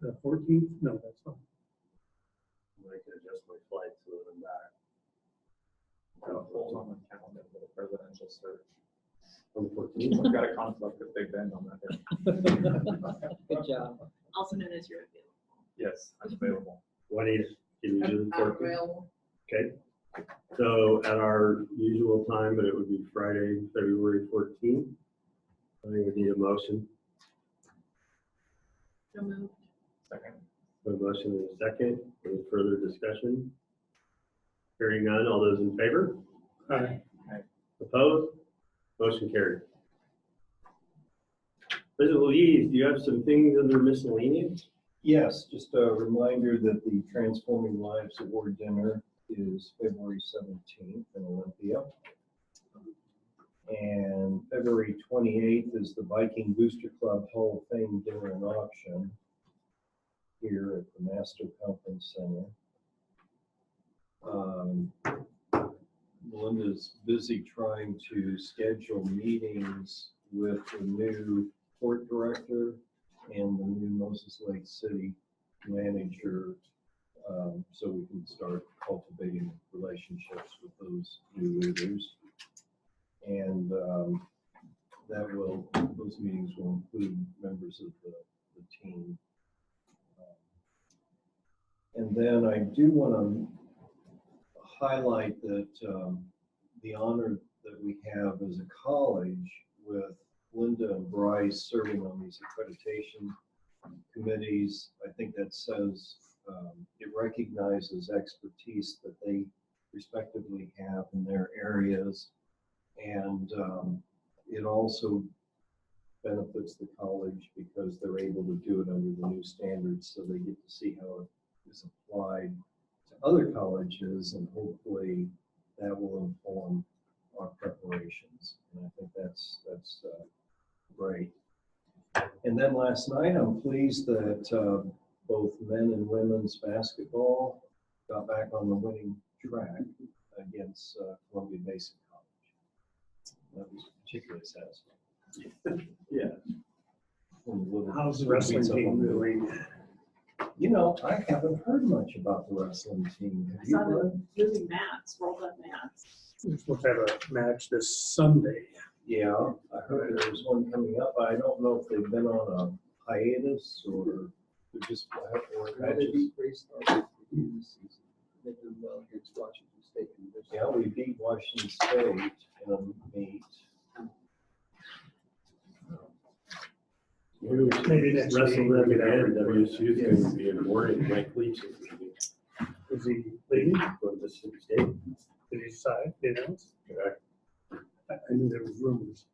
The 14th? No, that's fine. I can adjust my flight so that I'm back. Got a hold on the calendar for the presidential search. On the 14th? I've got a conflict with Big Bend on that day. Good job. Also known as you're available. Yes, I'm available. Juanita, can you do the I'm 14th? available. Okay. So at our usual time, but it would be Friday, February 14th. I think we need a motion. So moved. Second. A motion and a second. Any further discussion? Hearing none, all those in favor? Aye. Opposed? Motion carried. President Lee, do you have some things under miscellaneous? Yes, just a reminder that the Transforming Lives Award Dinner is February 17th in Olympia. And February 28th is the Viking Booster Club Hall of Fame Dinner and Auction here at the Master Conference Center. Melinda's busy trying to schedule meetings with the new port director and the new Moses Lake City manager, so we can start cultivating relationships with those new leaders. And those meetings will include members of the team. And then I do want to highlight that the honor that we have as a college with Linda and Bryce serving on these accreditation committees. I think that says it recognizes expertise that they respectively have in their areas, and it also benefits the college because they're able to do it under the new standards, so they get to see how it is applied to other colleges, and hopefully that will inform our preparations. And I think that's great. And then last night, I'm pleased that both men and women's basketball got back on the winning track against Columbia Basin College. That was particularly satisfying. Yeah. How's the wrestling team doing? You know, I haven't heard much about the wrestling team. I Have you saw heard? them moving mats, rolled up mats. We're supposed to have a match this Sunday. Yeah, I heard there was one coming up. I don't know if they've been on a hiatus or they're just. Yeah, we beat Washington State in a meet. Maybe next Wrestle week. them again, WSU is going to be in Warren, Mike Leach. Is he leaving? Go to Mississippi State. Did he decide? Did he announce? I knew there was rumors.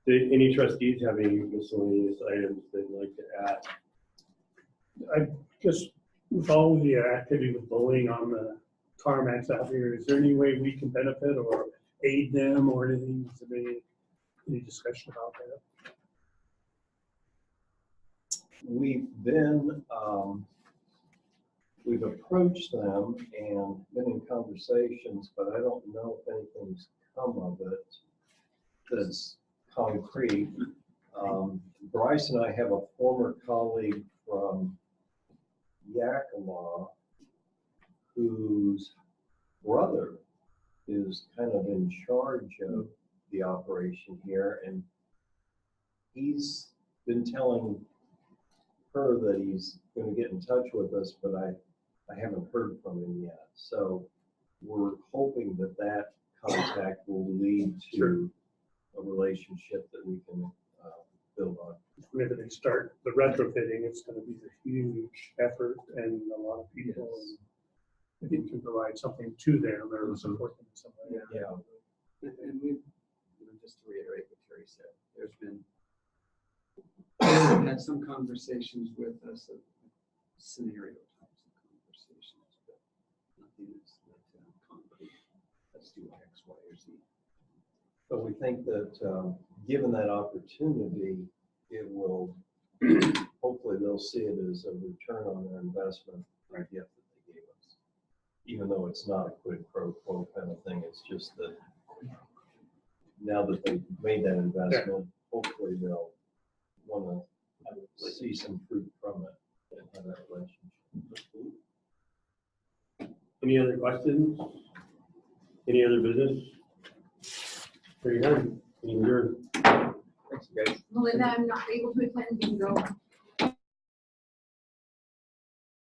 Do any trustees have any miscellaneous items they'd like to add? I just, with all the activity with bullying on the tarmacs out here, is there any way we can benefit or aid them or anything? Is there any discussion about that? We've been, we've approached them and been in conversations, but I don't know if anything's come of it that's concrete. Bryce and I have a former colleague from Yakima whose brother is kind of in charge of the operation here, and he's been telling her that he's going to get in touch with us, but I haven't heard from him yet. So we're hoping that that contact will lead to a relationship that we can build on. Whenever they start the retrofitting, it's going to be a huge effort and a lot of people. Yes. If you can provide something to them or support them in some way. Yeah. And we, just to reiterate what Terry said, there's been had some conversations with us of scenario types of conversations, but nothing that's concrete. Let's do X, Y, or Z. But we think that given that opportunity, it will, hopefully they'll see it as a return on their investment or gift that they gave us. Even though it's not a quid pro quo kind of thing, it's just that now that they've made that investment, hopefully they'll want to see some fruit from it and have that relationship. Any other questions? Any other business? Very good. Thanks, guys. Melinda, I'm not able to attend, you can go.